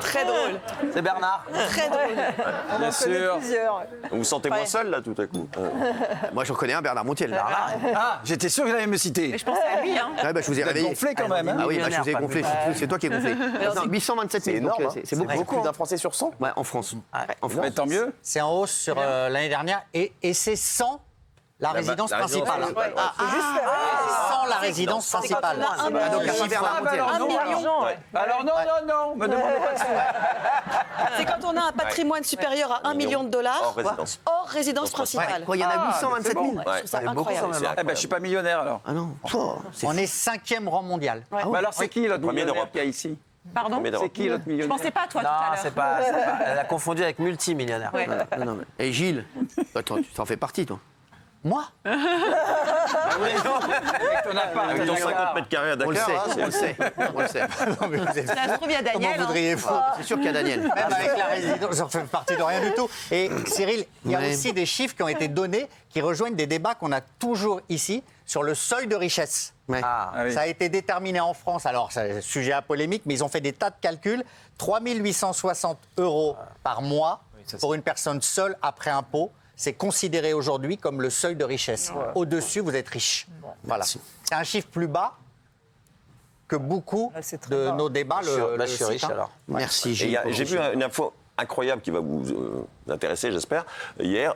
Très drôle. C'est Bernard. Très drôle. Bien sûr. Vous vous sentez moins seul là tout à coup? Moi j'en connais un, Bernard Montiel. Ah, j'étais sûr qu'il allait me citer. Mais je pensais à lui. Hein. Je vous ai réveillé. Gonflé quand même. Ah oui, je vous ai gonflé. C'est toi qui es gonflé. Non, 827 000. C'est énorme. C'est beaucoup. Plus d'un Français sur 100. Ouais, en France. Mais tant mieux. C'est en hausse sur l'année dernière et c'est sans la résidence principale. Sans la résidence principale. Donc il y a Bernard Montiel. Alors non, me demandez pas de C'est quand on a un patrimoine supérieur à 1 million de dollars hors résidence principale. Il y en a 827 000. C'est incroyable. Je suis pas millionnaire alors. Ah non. On est 5e rang mondial. Alors c'est qui l'autre millionnaire qu'il y a ici? Pardon? C'est qui l'autre millionnaire? Je pensais pas à toi tout à Non, l'heure. c'est pas. Elle a confondu avec multimillionnaire. Et Gilles, toi, tu t'en fais partie, toi. Moi? Avec ton 50 mètres carrés à Dakar. On le sait. Ça se trouve, il y a Daniel. Comment voudriez-vous? C'est sûr qu'il y a Daniel. Même avec la résidence, j'en fais partie de rien du tout. Et Cyril, il y a aussi des chiffres qui ont été donnés qui rejoignent des débats qu'on a toujours ici sur le seuil de richesse. Ça a été déterminé en France, alors c'est sujet à polémique, mais ils ont fait des tas de calculs. 3 860 € par mois pour une personne seule après impôt. C'est considéré aujourd'hui comme le seuil de richesse. Au-dessus, vous êtes riche. Voilà. C'est un chiffre plus bas que beaucoup de nos débats. Je suis riche alors. Merci Gilles. J'ai vu une info incroyable qui va vous intéresser, j'espère, hier.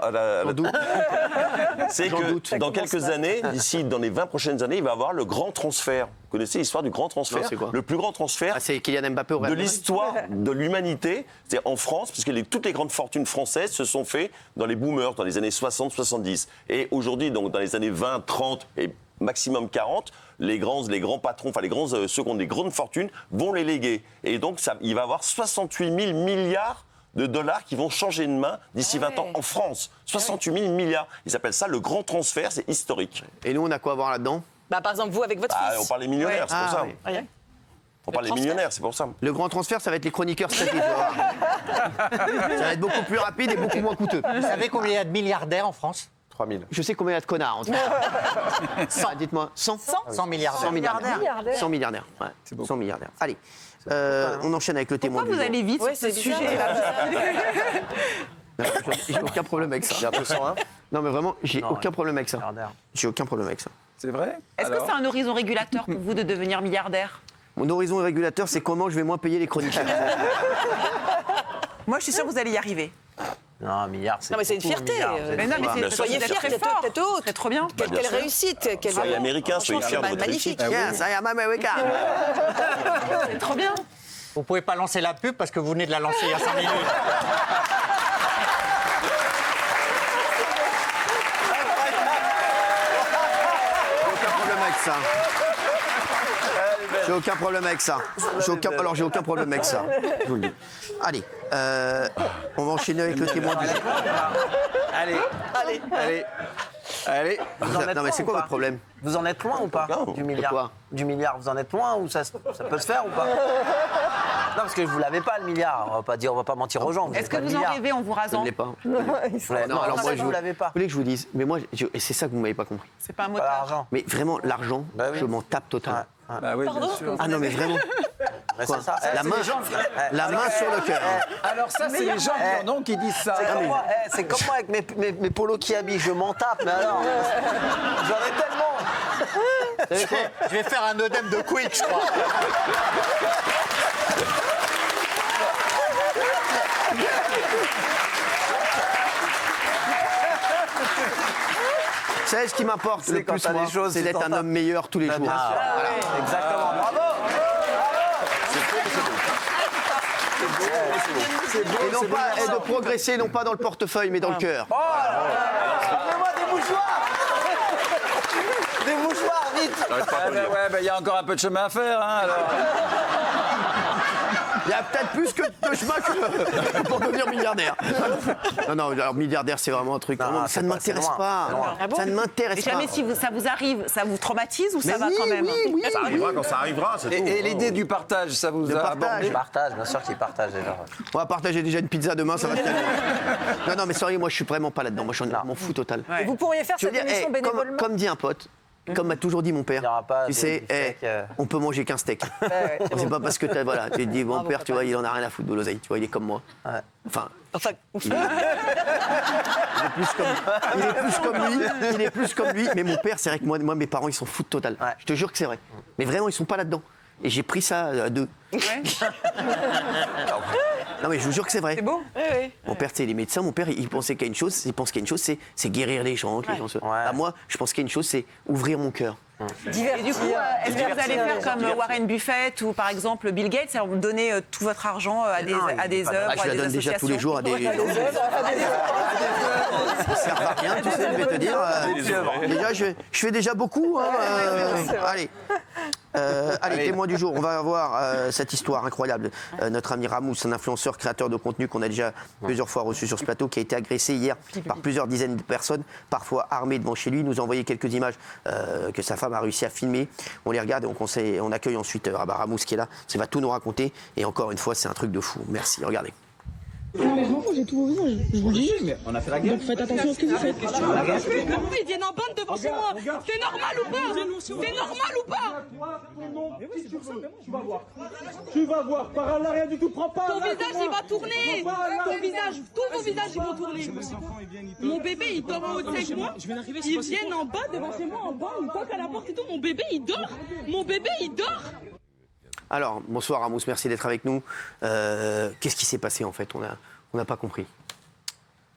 C'est que dans quelques années, d'ici dans les 20 prochaines années, il va y avoir le grand transfert. Vous connaissez l'histoire du grand transfert? Non, c'est quoi? Le plus grand transfert c'est Kylian Mbappé au Real de l'histoire de l'humanité. C'est en France, puisque toutes les grandes fortunes françaises se sont faites dans les boomers, dans les années 60-70. Et aujourd'hui, donc dans les années 20, 30 et maximum 40. Les grands patrons, enfin ceux qui ont des grandes fortunes, vont les léguer. Et donc, il va y avoir 68 000 milliards de dollars qui vont changer de main d'ici 20 ans en France. 68 000 milliards. Ils appellent ça le grand transfert, c'est historique. Et nous, on a quoi à voir là-dedans ? Par exemple, vous avec votre fils. On parle des millionnaires, c'est pour ça. Oui. On parle des millionnaires, c'est pour ça. Le grand transfert, ça va être les chroniqueurs stratégiques. Ça va être beaucoup plus rapide et beaucoup moins coûteux. Vous savez combien il y a de milliardaires en France ? 3 000. Je sais combien il y a de connards en tout cas. 100, dites-moi. 100 100 milliardaires. 100 milliardaires. 100 milliardaires. Ouais. 100 milliardaires. Allez, on enchaîne avec le témoin. Pourquoi vous allez vite sur ce sujet-là? J'ai aucun problème avec ça. J'ai un peu 101. Non, mais vraiment, j'ai aucun problème avec ça. J'ai aucun problème avec ça. C'est vrai? Est-ce que c'est un horizon régulateur pour vous de devenir milliardaire? Mon horizon régulateur, c'est comment je vais moins payer les chroniqueurs. Moi, je suis sûre que vous allez y arriver. Non, milliard, c'est. Non, mais c'est une fierté. Mais non, mais soyez fiers, tête haute. C'est trop bien. Quelle réussite. Soyez américain, soyez fiers de votre magnifique. Yes, I am American. C'est trop bien. Vous pouvez pas lancer la pub parce que vous venez de la lancer il y a 5 minutes. Ça. J'ai aucun problème avec ça. Alors j'ai aucun problème avec ça. Je vous le dis. Allez, on va enchaîner avec le témoin du jour. Allez. Non mais c'est quoi votre problème? Vous en êtes loin ou pas du milliard? Quoi? Du milliard, vous en êtes loin ou ça peut se faire ou pas? Non, parce que vous l'avez pas le milliard. On va pas mentir aux gens. Est-ce que vous en rêvez en vous Je rasant? ne l'ai pas. Non, alors moi vous l'avez pas. Vous voulez que je vous dise? Mais moi, et c'est ça que vous m'avez pas compris. C'est pas un Pas moteur. l'argent. Mais vraiment, l'argent, je m'en tape totalement. Bah oui, bien sûr. Ah non, mais vraiment. Mais Quoi? c'est ça. La main sur le cœur. Alors ça, c'est les gens qui en ont qui disent ça. C'est comme moi avec mes polos qui habillent, je m'en tape, mais alors, j'en ai tellement. Je vais faire un œdème de quick, je crois. Vous savez ce qui m'apporte le plus, moi, c'est d'être un homme meilleur tous les jours. Voilà. Exactement, bravo. Et non pas, et de progresser, non pas dans le portefeuille, mais dans le cœur. Donnez-moi des mouchoirs. Des mouchoirs, vite. Ouais, il y a encore un peu de chemin à faire, hein, alors. Il y a peut-être plus que de chemin que pour devenir milliardaire. Non, alors milliardaire, c'est vraiment un truc. Non, ça ne m'intéresse pas. Ça ne m'intéresse pas. Jamais si ça vous arrive, ça vous traumatise ou ça va quand même? Oui. Ça arrivera quand ça arrivera, c'est tout. Et l'idée du partage, ça vous a abordé? Je partage, bien sûr qu'il partage déjà. On va partager déjà une pizza demain, ça va se calmer. Non, mais sérieux, moi je suis vraiment pas là-dedans. Moi je m'en fous total. Ouais. Vous pourriez faire cette émission bénévolement. Comme dit un pote, comme m'a toujours dit mon père, Il y aura pas tu de sais, steak, on peut manger qu'un steak. C'est pas parce que tu dis, mon père, tu vois, il en a rien à foutre de l'oseille, tu vois, il est comme moi. Enfin, il est plus comme lui, mais mon père, c'est vrai que moi mes parents, ils s'en foutent total. Ouais. Je te jure que c'est vrai. Mais vraiment, ils sont pas là-dedans. Et j'ai pris ça à deux. Non mais je vous jure que c'est vrai. C'est beau? Mon père, tu sais, il est médecin. Mon père, il pensait qu'il y a une chose. Il pense qu'il y a une chose, c'est guérir les gens. Que les gens se... moi, je pense qu'il y a une chose, c'est ouvrir mon cœur. Et du coup, est-ce que vous allez faire comme Warren Buffett ou par exemple Bill Gates, c'est-à-dire donner tout votre argent à des œuvres, je la donne déjà tous les jours à des gens. Ça sert à rien, tu sais, je vais te dire. Déjà, je fais déjà beaucoup. Allez, témoin du jour, on va avoir cette histoire incroyable. Notre ami Ramous, un influenceur, créateur de contenu qu'on a déjà plusieurs fois reçu sur ce plateau, qui a été agressé hier par plusieurs dizaines de personnes, parfois armées devant chez lui. Il nous a envoyé quelques images que sa femme a réussi à filmer. On les regarde et on accueille ensuite Ramous qui est là. Ça va tout nous raconter. Et encore une fois, c'est un truc de fou. Merci, regardez. Non mais je m'en fous, j'ai tout vos visages, je vous le dis. Mais on a fait la guerre. Donc faites attention à ce que vous faites. Ils viennent en bande devant chez moi. C'est normal ou pas? C'est normal ou pas? Mais oui, si tu veux, tu vas voir. Tu vas voir, par là rien du tout, prends pas. Ton visage il va tourner. Ton visage, tous vos visages ils vont tourner. Mon bébé il dort en haut de moi. Ils viennent en bas devant chez moi, en bas, ils toquent à la porte et tout. Mon bébé il dort. Mon bébé il dort. Alors, bonsoir Ramous, merci d'être avec nous. Qu'est-ce qui s'est passé en fait? On n'a pas compris.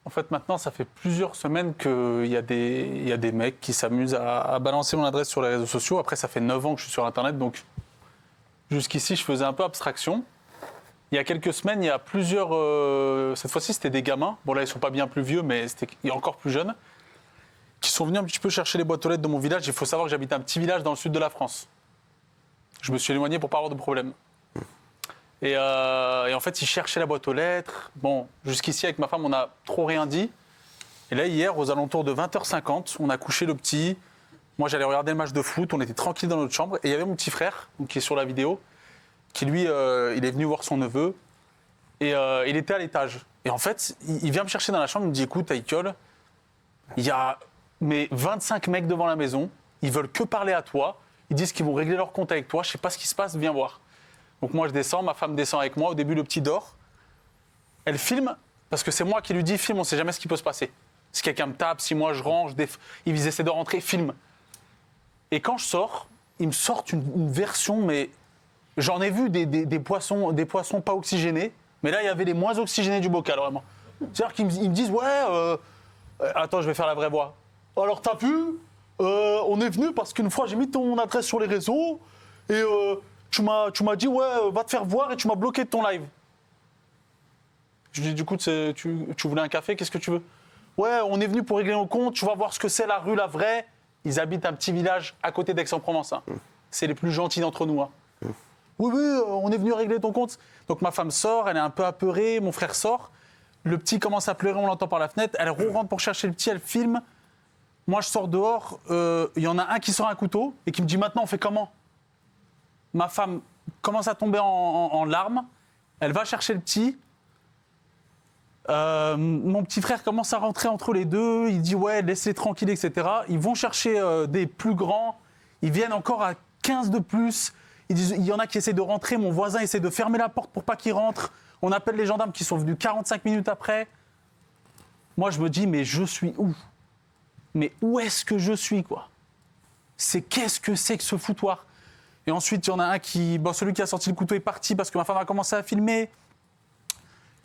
En fait, maintenant, ça fait plusieurs semaines qu'il y a des mecs qui s'amusent à balancer mon adresse sur les réseaux sociaux. Après, ça fait 9 ans que je suis sur Internet, donc jusqu'ici, je faisais un peu abstraction. Il y a quelques semaines, il y a plusieurs... cette fois-ci, c'était des gamins. Bon, là, ils ne sont pas bien plus vieux, mais c'était encore plus jeunes. Qui sont venus un petit peu chercher les boîtes aux lettres de mon village. Il faut savoir que j'habite un petit village dans le sud de la France. Je me suis éloigné pour pas avoir de problème. Et en fait, ils cherchaient la boîte aux lettres. Bon, jusqu'ici, avec ma femme, on n'a trop rien dit. Et là, hier, aux alentours de 20h50, on a couché le petit. Moi, j'allais regarder le match de foot. On était tranquille dans notre chambre. Et il y avait mon petit frère, qui est sur la vidéo, qui lui, il est venu voir son neveu. Et il était à l'étage. Et en fait, il vient me chercher dans la chambre. Il me dit, écoute, Aïkiol, il y a 25 mecs devant la maison. Ils veulent que parler à toi. Ils disent qu'ils vont régler leur compte avec toi. Je sais pas ce qui se passe. Viens voir. Donc moi, je descends. Ma femme descend avec moi. Au début, le petit dort. Elle filme. Parce que c'est moi qui lui dis, filme, on ne sait jamais ce qui peut se passer. Si quelqu'un me tape, si moi je range, ils essaient de rentrer, filme. Et quand je sors, ils me sortent une version, mais j'en ai vu des poissons pas oxygénés, mais là il y avait les moins oxygénés du bocal, vraiment. C'est-à-dire qu'ils me disent, ouais, attends, je vais faire la vraie voix. Alors t'as vu, on est venu parce qu'une fois j'ai mis ton adresse sur les réseaux et tu m'as dit, ouais, va te faire voir et tu m'as bloqué de ton live. Je lui dis, du coup, tu voulais un café, qu'est-ce que tu veux? Ouais, on est venu pour régler nos comptes, tu vas voir ce que c'est la rue, la vraie. Ils habitent un petit village à côté d'Aix-en-Provence. Hein. C'est les plus gentils d'entre nous. Hein. Oui, on est venu régler ton compte. Donc ma femme sort, elle est un peu apeurée, mon frère sort. Le petit commence à pleurer, on l'entend par la fenêtre. Elle rentre pour chercher le petit, elle filme. Moi, je sors dehors, il y en a un qui sort un couteau et qui me dit, maintenant, on fait comment? Ma femme commence à tomber en larmes. Elle va chercher le petit. Mon petit frère commence à rentrer entre les deux, il dit ouais, laisse-les tranquilles, etc. Ils vont chercher des plus grands, ils viennent encore à 15 de plus, il y en a qui essaient de rentrer, mon voisin essaie de fermer la porte pour pas qu'ils rentrent, on appelle les gendarmes qui sont venus 45 minutes après. Moi je me dis mais je suis où? Mais où est-ce que je suis quoi? Qu'est-ce que c'est que ce foutoir? Et ensuite il y en a un qui, celui qui a sorti le couteau est parti parce que ma femme a commencé à filmer.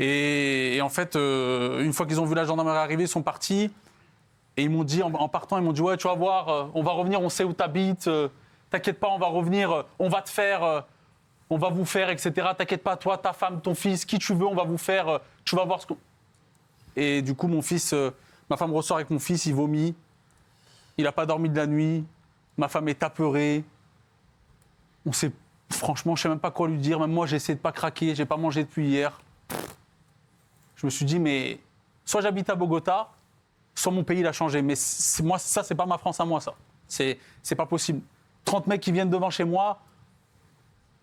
Et en fait, une fois qu'ils ont vu la gendarmerie arriver, ils sont partis. Et ils m'ont dit, en partant, ils m'ont dit, ouais, tu vas voir, on va revenir, on sait où t'habites. T'inquiète pas, on va revenir, on va te faire, on va vous faire, etc. T'inquiète pas, toi, ta femme, ton fils, qui tu veux, on va vous faire, tu vas voir ce que... Et du coup, mon fils, ma femme ressort avec mon fils, il vomit. Il n'a pas dormi de la nuit. Ma femme est apeurée. Franchement, je sais même pas quoi lui dire. Même moi, j'ai essayé de pas craquer, j'ai pas mangé depuis hier. Je me suis dit, mais soit j'habite à Bogota, soit mon pays l'a changé. Mais moi, ça, c'est pas ma France à moi, ça. C'est pas possible. 30 mecs qui viennent devant chez moi,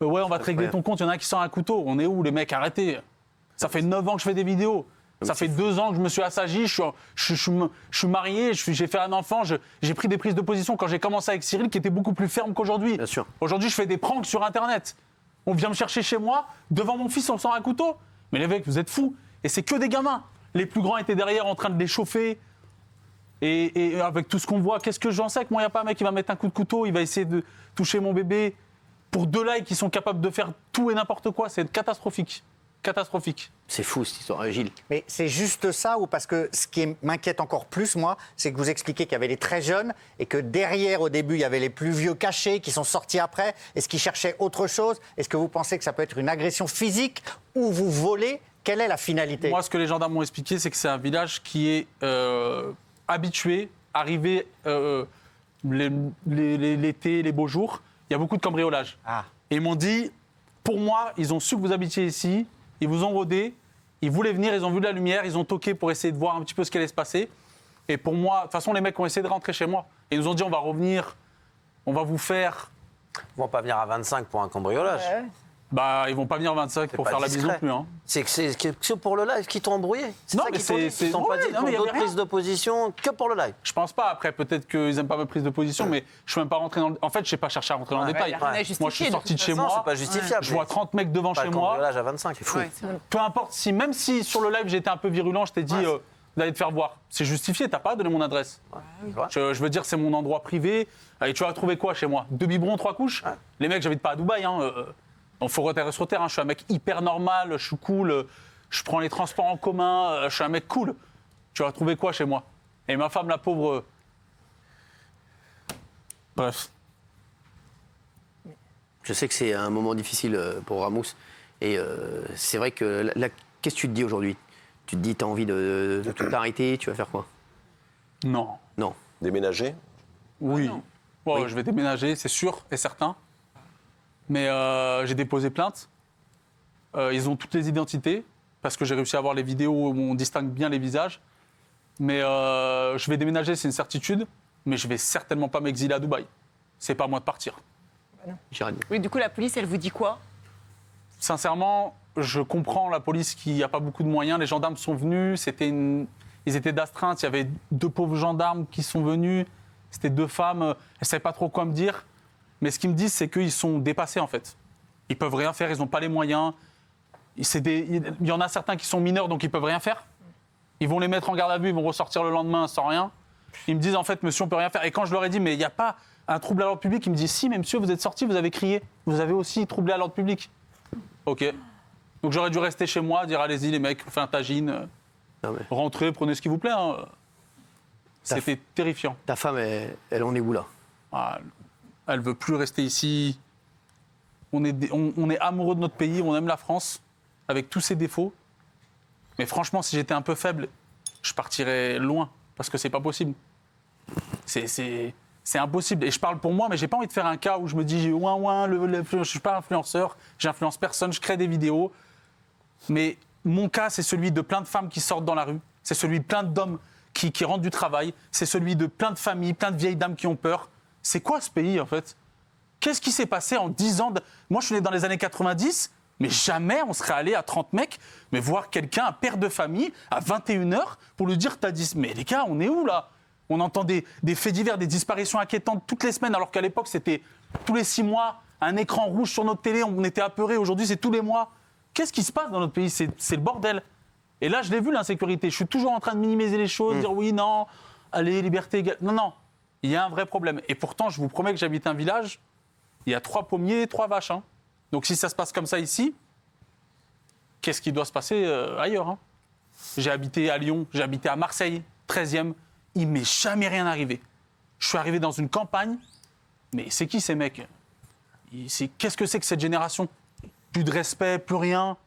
ouais, on va te régler ton compte, il y en a un qui sort un couteau. On est où, les mecs? Arrêtez. Ça fait 9 ans que je fais des vidéos. Ça fait 2 ans que je me suis assagi, je suis marié, j'ai fait un enfant, j'ai pris des prises de position quand j'ai commencé avec Cyril qui étaient beaucoup plus fermes qu'aujourd'hui. Aujourd'hui, je fais des pranks sur Internet. On vient me chercher chez moi, devant mon fils, on sort un couteau. Mais les mecs, vous êtes fous. Et c'est que des gamins. Les plus grands étaient derrière en train de les chauffer. Et avec tout ce qu'on voit, qu'est-ce que j'en sais que moi, il n'y a pas un mec qui va mettre un coup de couteau, il va essayer de toucher mon bébé. Pour 2 likes, ils sont capables de faire tout et n'importe quoi. C'est catastrophique. Catastrophique. C'est fou cette histoire, Gilles. Mais c'est juste ça, ou parce que ce qui m'inquiète encore plus, moi, c'est que vous expliquez qu'il y avait les très jeunes et que derrière, au début, il y avait les plus vieux cachés qui sont sortis après. Est-ce qu'ils cherchaient autre chose? Est-ce que vous pensez que ça peut être une agression physique ou vous volez? Quelle est la finalité? Moi, ce que les gendarmes m'ont expliqué, c'est que c'est un village qui est habitué, arrivé l'été, les beaux jours, il y a beaucoup de cambriolage. Et ils m'ont dit, pour moi, ils ont su que vous habitiez ici, ils vous ont rodé, ils voulaient venir, ils ont vu de la lumière, ils ont toqué pour essayer de voir un petit peu ce qui allait se passer. Et pour moi, de toute façon, les mecs ont essayé de rentrer chez moi. Et ils nous ont dit, on va revenir, on va vous faire... Ils vont pas venir à 25 pour un cambriolage. Ouais. Bah, ils vont pas venir 25 pour faire la bise non plus. Hein. C'est que pour le live qui t'ont embrouillé. Non, ça mais ils t'ont pas dit pour d'autres prises de position que pour le live. Je pense pas. Après, peut-être qu'ils aiment pas mes prises de position, mais je suis même pas rentré dans. En fait, je n'ai pas cherché à rentrer dans le détail. Moi, je suis sorti de chez moi. C'est pas justifiable. Je vois 30 mecs devant chez moi. Cambriolage à 25, c'est fou. Peu importe même si sur le live j'étais un peu virulent, je t'ai dit d'aller te faire voir. C'est justifié. T'as pas donné mon adresse. Je veux dire, c'est mon endroit privé. Et tu vas trouver quoi chez moi? 2 biberons, 3 couches. Les mecs, j'habite pas à Dubaï. Donc, faut reterrer sur terre. Je suis un mec hyper normal, je suis cool, je prends les transports en commun, je suis un mec cool. Tu vas trouver quoi chez moi? Et ma femme, la pauvre. Bref. Je sais que c'est un moment difficile pour Ramous. Et c'est vrai que là, qu'est-ce que tu te dis aujourd'hui? Tu te dis, tu as envie de tout arrêter, tu vas faire quoi? Non. Non. Déménager? Oui. Je vais déménager, c'est sûr et certain. Mais j'ai déposé plainte. Ils ont toutes les identités, parce que j'ai réussi à avoir les vidéos où on distingue bien les visages. Mais je vais déménager, c'est une certitude. Mais je vais certainement pas m'exiler à Dubaï. C'est pas à moi de partir. Oui, du coup, la police, elle vous dit quoi? Sincèrement, je comprends la police qui n'a pas beaucoup de moyens. Les gendarmes sont venus, ils étaient d'astreinte. Il y avait 2 pauvres gendarmes qui sont venus. C'était 2 femmes. Elles ne savaient pas trop quoi me dire. Mais ce qu'ils me disent, c'est qu'ils sont dépassés, en fait. Ils peuvent rien faire, ils n'ont pas les moyens. Il y en a certains qui sont mineurs, donc ils peuvent rien faire. Ils vont les mettre en garde à vue, ils vont ressortir le lendemain sans rien. Ils me disent, en fait, monsieur, on peut rien faire. Et quand je leur ai dit, mais il n'y a pas un trouble à l'ordre public, ils me disent, si, mais monsieur, vous êtes sorti, vous avez crié. Vous avez aussi troublé à l'ordre public. OK. Donc j'aurais dû rester chez moi, dire, allez-y, les mecs, on fait un tagine. Rentrez, prenez ce qui vous plaît. Hein. C'était terrifiant. Ta femme, elle en est où, là? Elle veut plus rester ici. On est amoureux de notre pays, on aime la France, avec tous ses défauts. Mais franchement, si j'étais un peu faible, je partirais loin, parce que c'est pas possible. C'est impossible. Et je parle pour moi, mais j'ai pas envie de faire un cas où je me dis, je suis pas influenceur, j'influence personne, je crée des vidéos. Mais mon cas, c'est celui de plein de femmes qui sortent dans la rue, c'est celui de plein d'hommes qui rentrent du travail, c'est celui de plein de familles, plein de vieilles dames qui ont peur. C'est quoi ce pays, en fait? Qu'est-ce qui s'est passé en 10 ans Moi, je suis né dans les années 90, mais jamais on serait allé à 30 mecs, mais voir quelqu'un, un père de famille, à 21h, pour lui dire, t'as dit... Mais les gars, on est où, là? On entend des faits divers, des disparitions inquiétantes toutes les semaines, alors qu'à l'époque, c'était tous les 6 mois, un écran rouge sur notre télé, on était apeurés. Aujourd'hui, c'est tous les mois. Qu'est-ce qui se passe dans notre pays? C'est le bordel. Et là, je l'ai vu, l'insécurité. Je suis toujours en train de minimiser les choses, dire oui, non, allez, liberté égale. Non, il y a un vrai problème. Et pourtant, je vous promets que j'habite un village, il y a 3 pommiers et 3 vaches. Hein. Donc si ça se passe comme ça ici, qu'est-ce qui doit se passer ailleurs, hein? J'ai habité à Lyon, j'ai habité à Marseille, 13e. Il m'est jamais rien arrivé. Je suis arrivé dans une campagne, mais c'est qui ces mecs? Qu'est-ce que c'est que cette génération? Plus de respect, plus rien.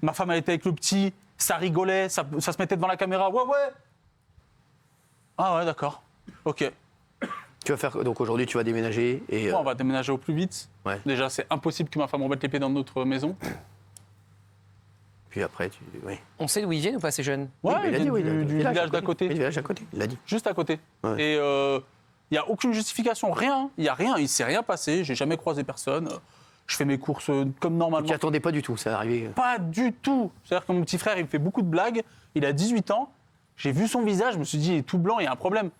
Ma femme, elle était avec le petit, ça rigolait, ça se mettait devant la caméra. Ouais. Ah ouais, d'accord. OK. Tu vas faire... Donc aujourd'hui, tu vas déménager et... On va déménager au plus vite. Ouais. Déjà, c'est impossible que ma femme remette les pieds dans notre maison. Puis après, oui. On sait d'où ils viennent ou pas, ces jeunes? Ouais, il a dit, du village d'à côté. Du village d'à côté, il l'a dit. Juste à côté. Ouais. Et il n'y a aucune justification, rien. Il n'y a rien, il ne s'est rien passé, j'ai jamais croisé personne. Je fais mes courses comme normalement. Tu n'y attendais pas du tout, ça arrivé? Pas du tout. C'est-à-dire que mon petit frère, il me fait beaucoup de blagues. Il a 18 ans. J'ai vu son visage, je me suis dit, il est tout blanc, il y a un problème.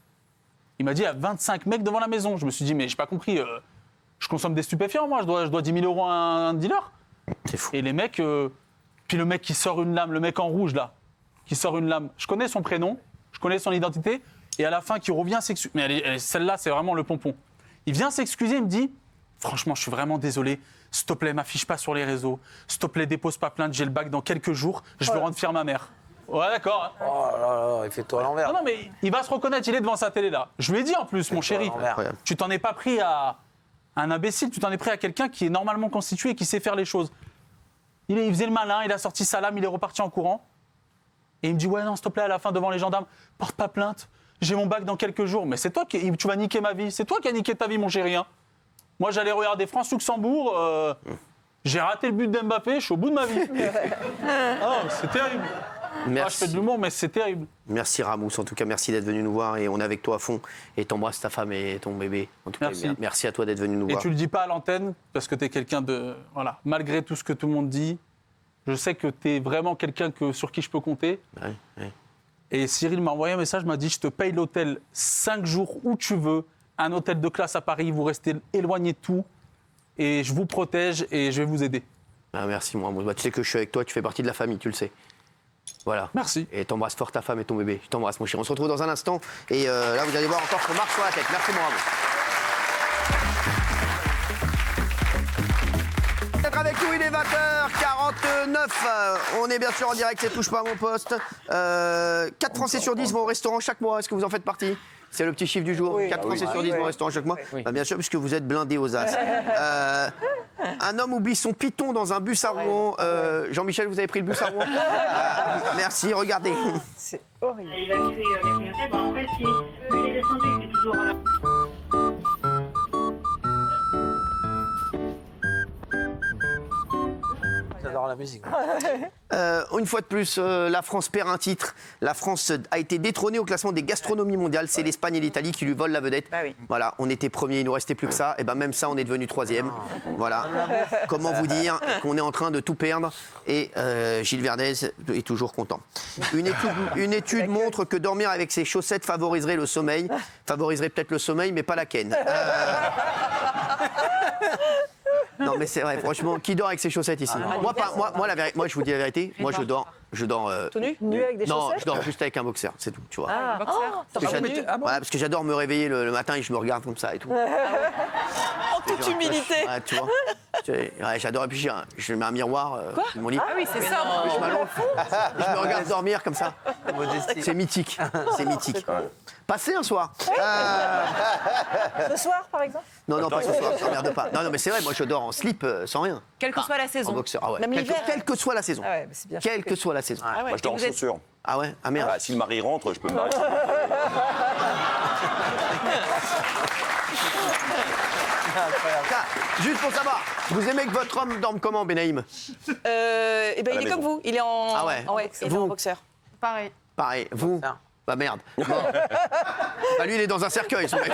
Il m'a dit, il y a 25 mecs devant la maison. Je me suis dit, mais j'ai pas compris. Je consomme des stupéfiants, moi. Je dois 10 000 € à un dealer. C'est fou. Et les mecs... Puis le mec qui sort une lame, le mec en rouge, là, qui sort une lame. Je connais son prénom, je connais son identité. Et à la fin, qui revient s'excuser. Mais celle-là, c'est vraiment le pompon. Il vient s'excuser, il me dit, franchement, je suis vraiment désolé. S'il te plaît, m'affiche pas sur les réseaux. S'il te plaît, dépose pas plainte. J'ai le bac dans quelques jours. Je veux rendre fière ma mère. Ouais, d'accord. Hein. Oh là là, il fait tout à l'envers. Non, mais il va se reconnaître. Il est devant sa télé, là. Je lui ai dit, en plus, mon chéri, tu t'en es pas pris à un imbécile. Tu t'en es pris à quelqu'un qui est normalement constitué et qui sait faire les choses. Il faisait le malin, il a sorti sa lame, il est reparti en courant. Et il me dit, ouais, non, s'il te plaît, à la fin, devant les gendarmes, porte pas plainte. J'ai mon bac dans quelques jours. Mais c'est toi tu vas niquer ma vie. C'est toi qui as niqué ta vie, mon chéri. Hein. Moi, j'allais regarder France-Luxembourg. J'ai raté le but d'Mbappé. Je suis au bout de ma vie. C'est terrible. Merci. Je fais de l'humour, mais c'est terrible. Merci, Ramous. En tout cas, merci d'être venu nous voir. Et on est avec toi à fond. Et t'embrasses ta femme et ton bébé. En tout cas, merci à toi d'être venu nous voir. Et tu le dis pas à l'antenne, parce que tu es quelqu'un de... Voilà. Malgré tout ce que tout le monde dit, je sais que tu es vraiment quelqu'un sur qui je peux compter. Ouais. Et Cyril m'a envoyé un message, m'a dit, je te paye l'hôtel 5 jours où tu veux. Un hôtel de classe à Paris, vous restez éloigné de tout. Et je vous protège et je vais vous aider. Merci, moi. Tu sais que je suis avec toi, tu fais partie de la famille, tu le sais. Voilà. Merci. Et t'embrasses fort ta femme et ton bébé. Je t'embrasse, mon chéri. On se retrouve dans un instant. Et là, vous allez voir encore qu'on marche sur la tête. Merci, mon Ramous. D'être avec nous, il est 20h49. On est bien sûr en direct, c'est Touche pas à mon poste. 4 Français sur 10 vont au restaurant chaque mois. Est-ce que vous en faites partie? C'est le petit chiffre du jour. 4 Français sur 10 vont au restaurant chaque mois. Bah, bien sûr, puisque vous êtes blindés aux as. Un homme oublie son python dans un bus à Rouen. Jean-Michel, vous avez pris le bus à Rouen. Merci, regardez. C'est horrible. Il a fait les communautés. Bon, en fait, il est descendu, il est toujours là. J'adore la musique. Une fois de plus, la France perd un titre. La France a été détrônée au classement des gastronomies mondiales. C'est l'Espagne et l'Italie qui lui volent la vedette. Bah oui. Voilà, on était premier, il nous restait plus que ça. Et ben même ça, on est devenu 3e. Voilà. Comment vous dire qu'on est en train de tout perdre. Et Gilles Verdez est toujours content. Une étude montre que dormir avec ses chaussettes favoriserait le sommeil. Favoriserait peut-être le sommeil, mais pas la ken. Non mais c'est vrai, franchement, qui dort avec ses chaussettes ici? Moi, je vous dis la vérité, moi je dors. Tout nu? Nu avec des chaussettes? Non, je dors juste avec un boxer, c'est tout, tu vois. Parce que j'adore me réveiller le matin et je me regarde comme ça et tout. En toute humilité. Ouais, tu vois. Ouais, j'adore. Et puis je mets un miroir sur mon lit. Ah oui, c'est ça. Je m'allonge. Je me regarde dormir comme ça. C'est mythique. C'est mythique. Passez un soir. Ce soir, par exemple? Non, pas ce soir, ça merde pas. Non, mais c'est vrai, moi je dors en slip sans rien. Quelle que soit la saison. En boxeur, ah ouais. Même l'hiver. Quelle que soit la saison. Ah ouais, c'est bien. Quelle que soit la saison. Ah ouais. Moi, je dors en chaussures. Ah ouais? Ah merde. Si le mari rentre, je peux me marier. Juste pour savoir, vous aimez que votre homme dorme comment, Benaïm? Il est comme vous. Il est en. Ah ouais. Il est en boxeur. Pareil. Pareil. Vous? Bah merde. Bon. Bah lui, il est dans un cercueil, son mec.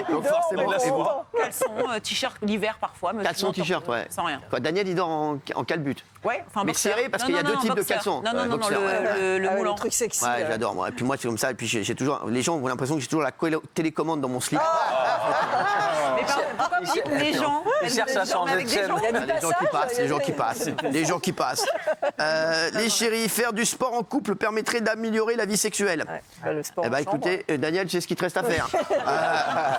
Donc forcément, c'est bon. Caleçon, t-shirt l'hiver parfois. Caleçon, t-shirt, ouais. Sans rien. Quoi, Daniel, il dort en calbute. Ouais, enfin Mais boxeur. serré, parce qu'il y a deux types de caleçons. Non, Boxeur, ouais. le moulant. Le truc sexy. Ouais, j'adore moi. Et puis moi, c'est comme ça. Et puis j'ai toujours. Les gens ont l'impression que j'ai toujours la télécommande dans mon slip. Mais pourquoi vous dites les gens? Il cherche à changer de chaîne. Les gens qui passent. Les gens qui passent. Les chéris, faire du sport en couple permettrait d'améliorer la vie sexuelle. Le sport. Eh ben écoutez, Daniel, c'est ce qu'il te reste à faire.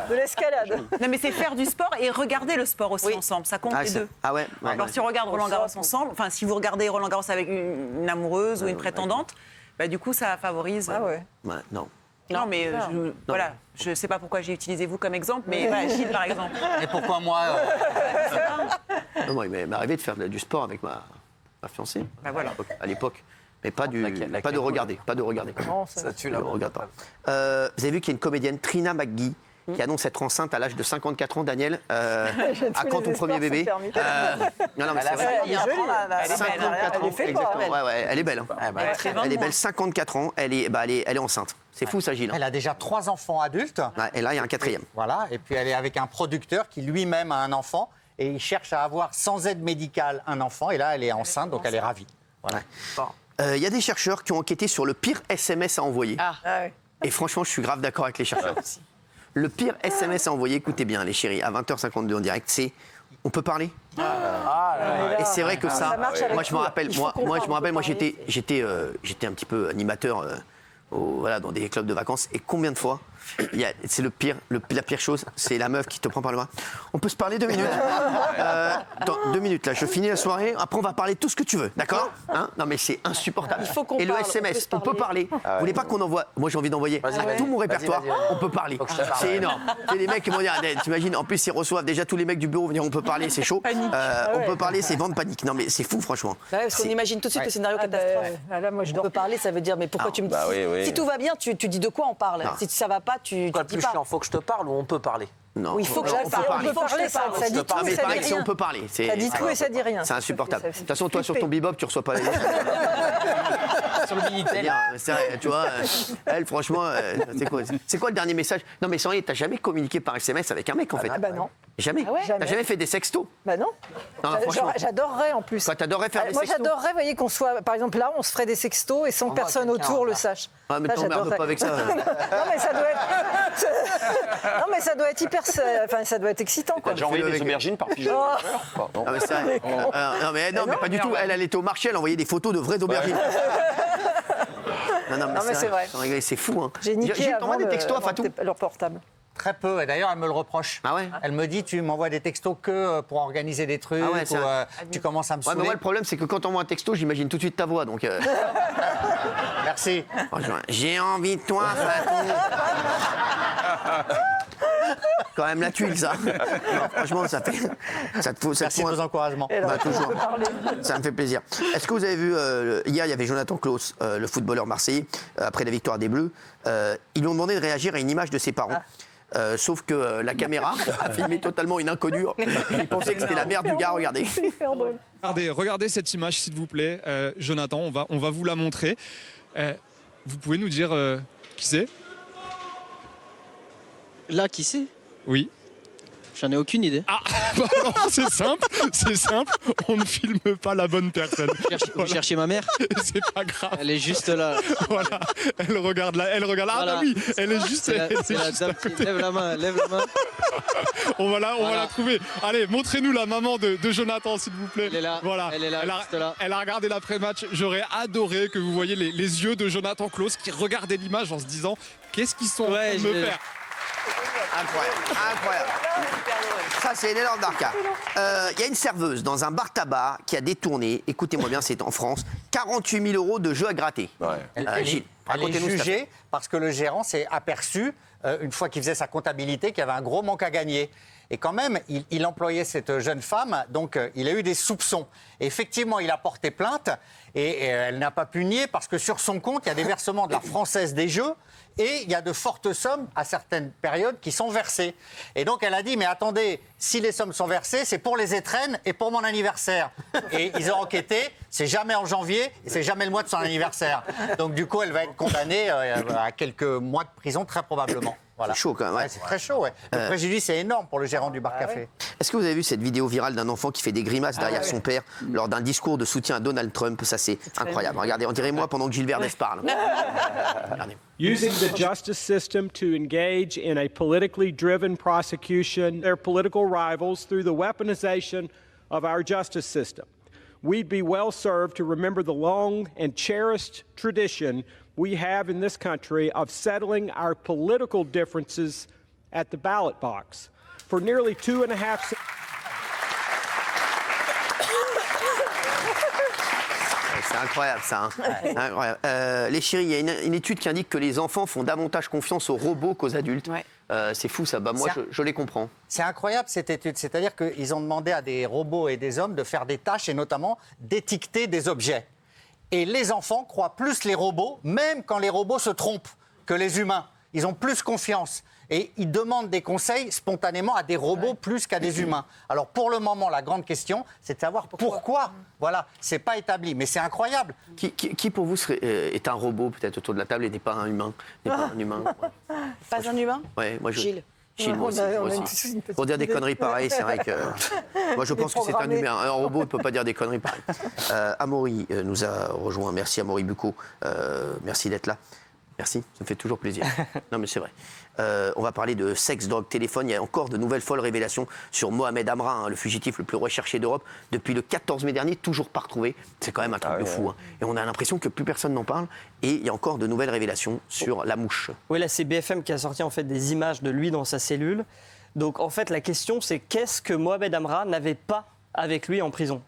De l'escalade. Non, mais c'est faire du sport et regarder le sport aussi ensemble. Ça compte les deux. Ah ouais. Alors si on regarde Roland Garros ensemble, enfin si vous regardez Roland Garros avec une amoureuse ou une prétendante, bah du coup ça favorise. Ah ouais. Ouais, non. Non, mais voilà, je sais pas pourquoi j'ai utilisé vous comme exemple, mais voilà, Gilles par exemple. Et pourquoi moi Non, moi, il m'est arrivé de faire du sport avec ma fiancée. Bah voilà. À l'époque. Mais pas de regarder. Pas de regarder. Non, ça tue Je ne regarde pas. Vous avez vu qu'il y a une comédienne, Trina McGee, qui annonce être enceinte à l'âge de 54 ans, Daniel. À quand ton premier bébé? Non, mais c'est vrai. Il y a un plan, là, 54 ans, exactement. Ouais, elle est belle. Elle est belle, 54 ans, elle est enceinte. C'est fou ça, Gilles. Elle a déjà 3 enfants adultes. Ouais, et là, il y a un 4e. Voilà, et puis elle est avec un producteur qui lui-même a un enfant et il cherche à avoir sans aide médicale un enfant. Et là, elle est enceinte, donc elle est ravie. Voilà. Il y a des chercheurs qui ont enquêté sur le pire SMS à envoyer. Et franchement, je suis grave d'accord avec les chercheurs. Le pire SMS à envoyer, écoutez bien les chéris, à 20h52 en direct, c'est « on peut parler ?» Et c'est vrai que ça, moi je me rappelle, moi j'étais un petit peu animateur dans des clubs de vacances, et combien de fois c'est la pire chose, c'est la meuf qui te prend par le bras. On peut se parler 2 minutes. Dans 2 minutes, là, je finis la soirée. Après, on va parler tout ce que tu veux, d'accord? Non, mais c'est insupportable. Et le SMS, on peut parler. Vous voulez pas qu'on envoie? Moi, j'ai envie d'envoyer tout mon répertoire. On peut parler. C'est énorme. C'est les mecs qui vont dire, t'imagines, en plus, ils reçoivent déjà tous les mecs du bureau venir. On peut parler, c'est chaud. On peut parler, c'est vente panique. Non, mais c'est fou, franchement. Parce qu'on imagine tout de suite le scénario catastrophe. On peut parler, ça veut dire, mais pourquoi tu me dis? Si tout va bien, tu dis de quoi on parle. Si ça va pas, tu dis pas. Faut que je te parle ou on peut parler? Non, il faut que je parle. Il faut que je te parle. Ça dit tout et ça dit rien. On peut parler. Ça dit tout et ça dit rien. C'est insupportable. De toute façon, toi, sur ton bebop, tu reçois pas les Sur le Minitel. C'est vrai, tu vois, elle, franchement, c'est quoi le dernier message? Non, mais sans rien, t'as jamais communiqué par SMS avec un mec, en fait? Ah bah non. Jamais? T'as jamais fait des sextos? Bah non. J'adorerais en plus. Quoi, t'adorerais faire des sextos? Moi, j'adorerais, vous voyez, qu'on soit, par exemple, là, on se ferait des sextos et sans que personne autour le sache. Ah, mais t'emmerdes pas avec ça. Non, mais ça doit être. Non, mais ça doit être hyper. Enfin, ça doit être excitant, quoi. J'ai envoyé des aubergines par pigeon. Non, mais c'est vrai. Non, mais pas du tout. Elle était au marché, elle envoyait des photos de vraies aubergines. Non, mais c'est vrai. C'est fou, hein. J'ai niqué avant des textos à Fatou. leur portable. Très peu. Et d'ailleurs, elle me le reproche. Ah ouais. Elle me dit, tu m'envoies des textos que pour organiser des trucs. Ah ouais, ou, tu commences à me saouler. Mais moi, le problème, c'est que quand on voit un texto, j'imagine tout de suite ta voix. Donc, Merci. J'ai envie de toi, Fatou. Quand même la tuile, ça. Non, franchement, ça te fout. Merci de vos encouragements. Bah, toujours. Ça me fait plaisir. Est-ce que vous avez vu, hier, il y avait Jonathan Klaus, le footballeur marseillais, après la victoire des Bleus. Ils lui ont demandé de réagir à une image de ses parents. Sauf que la caméra a filmé totalement une inconnue. Il pensait que c'était la mère du gars, regardez. Regardez cette image, s'il vous plaît. Jonathan, on va vous la montrer. Vous pouvez nous dire qui c'est? Là, qui c'est? Oui. J'en ai aucune idée. Ah, bah alors, c'est simple, on ne filme pas la bonne personne. Vous cherchez ma mère? C'est pas grave. Elle est juste là. Voilà, elle regarde là, Voilà. Ah bah oui, elle est juste, C'est la dame qui lève la main, On va la trouver. Allez, montrez-nous la maman de Jonathan, s'il vous plaît. Elle est là, voilà. elle est là, juste là. Elle a regardé l'après-match. J'aurais adoré que vous voyiez les yeux de Jonathan Klaus qui regardait l'image en se disant qu'est-ce qu'ils sont en train de me faire. Incroyable. Ça, c'est l'énorme d'Arca. Il y a une serveuse dans un bar tabac qui a détourné, écoutez-moi bien, c'est en France, 48 000 € de jeux à gratter. Gilles, elle est jugée parce que le gérant s'est aperçu, une fois qu'il faisait sa comptabilité, qu'il y avait un gros manque à gagner. Et quand même, il employait cette jeune femme, donc il a eu des soupçons. Et effectivement, il a porté plainte et elle n'a pas pu nier parce que sur son compte, il y a des versements de la Française des Jeux et il y a de fortes sommes à certaines périodes qui sont versées. Et donc elle a dit, mais attendez, si les sommes sont versées, c'est pour les étrennes et pour mon anniversaire. Et ils ont enquêté, c'est jamais en janvier et c'est jamais le mois de son anniversaire. Donc du coup, elle va être condamnée à quelques mois de prison très probablement. Voilà. C'est chaud quand même. Ouais. C'est très chaud, ouais. Le préjudice est énorme pour le gérant du bar-café. Est-ce que vous avez vu cette vidéo virale d'un enfant qui fait des grimaces derrière son père lors d'un discours de soutien à Donald Trump? Ça, c'est incroyable. Regardez, on dirait moi pendant que Gilles Verdès parle. Regardez. Using the justice system to engage in a politically driven prosecution, their political rivals through the weaponization of our justice system. We'd be well served to remember the long and cherished tradition we have in this country of settling our political differences at the ballot box. For nearly 2.5 C'est incroyable ça. Incroyable. Les chéris, il y a une étude qui indique que les enfants font davantage confiance aux robots qu'aux adultes. C'est fou ça. Bah, moi, je les comprends. C'est incroyable cette étude. C'est-à-dire qu'ils ont demandé à des robots et des hommes de faire des tâches et notamment d'étiqueter des objets. Et les enfants croient plus les robots, même quand les robots se trompent, que les humains. Ils ont plus confiance. Et ils demandent des conseils spontanément à des robots plus qu'à des humains. Alors pour le moment, la grande question, c'est de savoir pourquoi. Voilà, c'est pas établi, mais c'est incroyable. Qui pour vous est un robot peut-être autour de la table et n'est pas un humain? Pas un humain. Pas un humain? Ouais, moi Gilles. Moi aussi. Pour dire des conneries pareilles, c'est vrai que moi je pense que c'est un humain. Un robot ne peut pas dire des conneries pareilles. Amaury nous a rejoint. Merci Amaury Bucco. Merci d'être là. Merci, ça me fait toujours plaisir. Non mais c'est vrai. On va parler de sexe, drogue, téléphone. Il y a encore de nouvelles folles révélations sur Mohamed Amra, le fugitif le plus recherché d'Europe. Depuis le 14 mai dernier, toujours pas retrouvé. C'est quand même un truc de fou. Et on a l'impression que plus personne n'en parle. Et il y a encore de nouvelles révélations sur la mouche. Oui, là c'est BFM qui a sorti en fait des images de lui dans sa cellule. Donc en fait la question c'est qu'est-ce que Mohamed Amra n'avait pas avec lui en prison?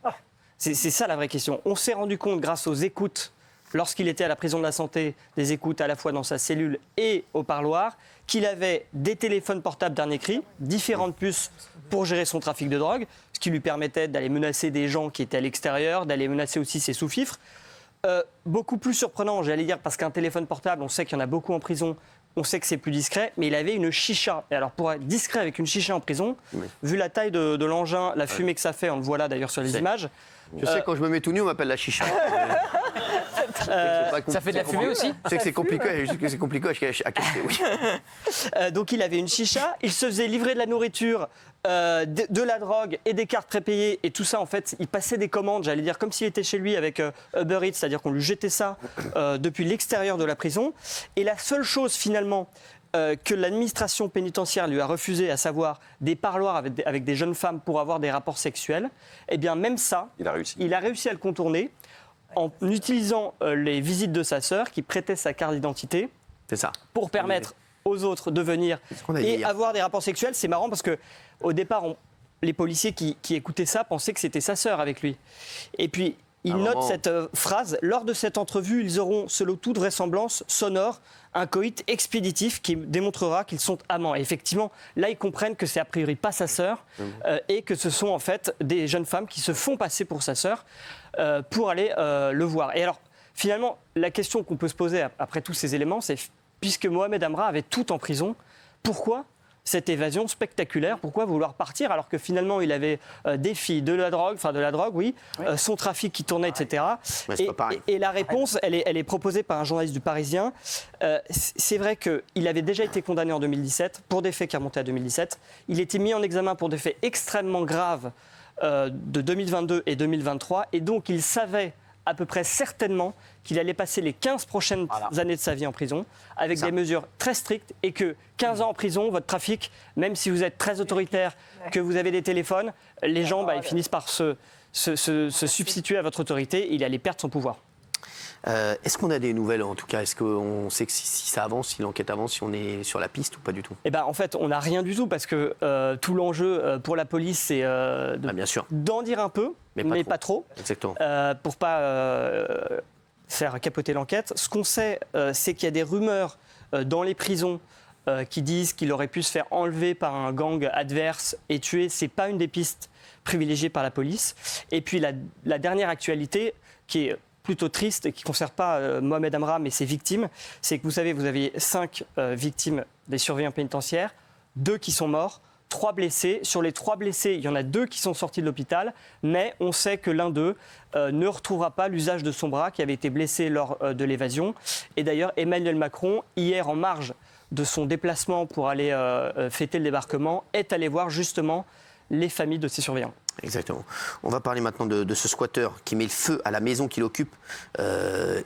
C'est ça la vraie question. On s'est rendu compte grâce aux écoutes lorsqu'il était à la prison de la Santé, des écoutes à la fois dans sa cellule et au parloir, qu'il avait des téléphones portables dernier cri, différentes puces pour gérer son trafic de drogue, ce qui lui permettait d'aller menacer des gens qui étaient à l'extérieur, d'aller menacer aussi ses sous-fifres. Beaucoup plus surprenant, j'allais dire, parce qu'un téléphone portable, on sait qu'il y en a beaucoup en prison, on sait que c'est plus discret, mais il avait une chicha. Et alors pour être discret avec une chicha en prison, vu la taille de l'engin, la fumée que ça fait, on le voit là d'ailleurs sur les images. Je sais, quand je me mets tout nu, on m'appelle la chicha. Ça fait de la fumée aussi? Je sais que c'est compliqué, à cacher, oui. Donc il avait une chicha, il se faisait livrer de la nourriture, de la drogue et des cartes prépayées. Et tout ça, en fait, il passait des commandes, j'allais dire, comme s'il était chez lui avec Uber Eats, c'est-à-dire qu'on lui jetait ça depuis l'extérieur de la prison. Et la seule chose, finalement, que l'administration pénitentiaire lui a refusé, à savoir des parloirs avec des jeunes femmes pour avoir des rapports sexuels, eh bien même ça, il a réussi à le contourner en utilisant les visites de sa sœur qui prêtait sa carte d'identité. C'est ça. Pour permettre aux autres de venir et avoir des rapports sexuels. C'est marrant parce que au départ, les policiers qui écoutaient ça pensaient que c'était sa sœur avec lui. Et puis, ils notent cette phrase. Lors de cette entrevue, ils auront, selon toute vraisemblance sonore, un coït expéditif qui démontrera qu'ils sont amants. Et effectivement, là, ils comprennent que c'est a priori pas sa sœur et que ce sont en fait des jeunes femmes qui se font passer pour sa sœur pour aller le voir. Et alors, finalement, la question qu'on peut se poser après tous ces éléments, c'est puisque Mohamed Amra avait tout en prison, pourquoi cette évasion spectaculaire? Pourquoi vouloir partir alors que finalement il avait des filles, de la drogue, son trafic qui tournait, etc. Et la réponse, elle est proposée par un journaliste du Parisien. C'est vrai qu'il avait déjà été condamné en 2017 pour des faits qui remontaient à 2017. Il était mis en examen pour des faits extrêmement graves de 2022 et 2023. Et donc il savait à peu près certainement qu'il allait passer les 15 prochaines années de sa vie en prison, avec des mesures très strictes, et que 15 ans en prison, votre trafic, même si vous êtes très autoritaire, que vous avez des téléphones, les gens ils finissent par se substituer à votre autorité, et il allait perdre son pouvoir. Est-ce qu'on a des nouvelles en tout cas? Est-ce qu'on sait que si ça avance, si l'enquête avance, si on est sur la piste ou pas du tout? En fait, on n'a rien du tout parce que tout l'enjeu pour la police, c'est d'en dire un peu, mais pas trop. Exactement. Pour pas faire capoter l'enquête. Ce qu'on sait, c'est qu'il y a des rumeurs dans les prisons qui disent qu'il aurait pu se faire enlever par un gang adverse et tuer. C'est pas une des pistes privilégiées par la police. Et puis la dernière actualité qui est plutôt triste et qui ne concerne pas Mohamed Amra mais ses victimes, c'est que vous savez, vous aviez 5 victimes des surveillants pénitentiaires, 2 qui sont morts, 3 blessés. Sur les 3 blessés, il y en a 2 qui sont sortis de l'hôpital, mais on sait que l'un d'eux ne retrouvera pas l'usage de son bras qui avait été blessé lors de l'évasion. Et d'ailleurs, Emmanuel Macron, hier en marge de son déplacement pour aller fêter le débarquement, est allé voir justement les familles de ces surveillants. Exactement. On va parler maintenant de ce squatteur qui met le feu à la maison qu'il occupe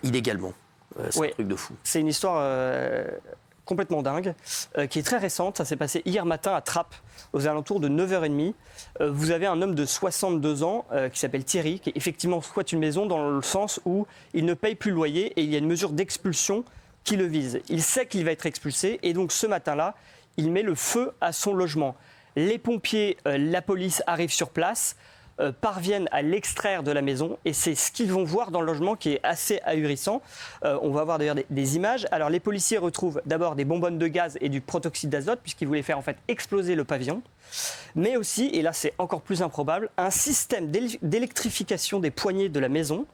illégalement. C'est un truc de fou. C'est une histoire complètement dingue, qui est très récente. Ça s'est passé hier matin à Trappes, aux alentours de 9h30. Vous avez un homme de 62 ans qui s'appelle Thierry, qui effectivement squatte une maison dans le sens où il ne paye plus le loyer et il y a une mesure d'expulsion qui le vise. Il sait qu'il va être expulsé et donc ce matin-là, il met le feu à son logement. Les pompiers, la police arrivent sur place, parviennent à l'extraire de la maison et c'est ce qu'ils vont voir dans le logement qui est assez ahurissant. On va voir d'ailleurs des images. Alors les policiers retrouvent d'abord des bonbonnes de gaz et du protoxyde d'azote puisqu'ils voulaient faire en fait exploser le pavillon. Mais aussi, et là c'est encore plus improbable, un système d'électrification des poignées de la maison.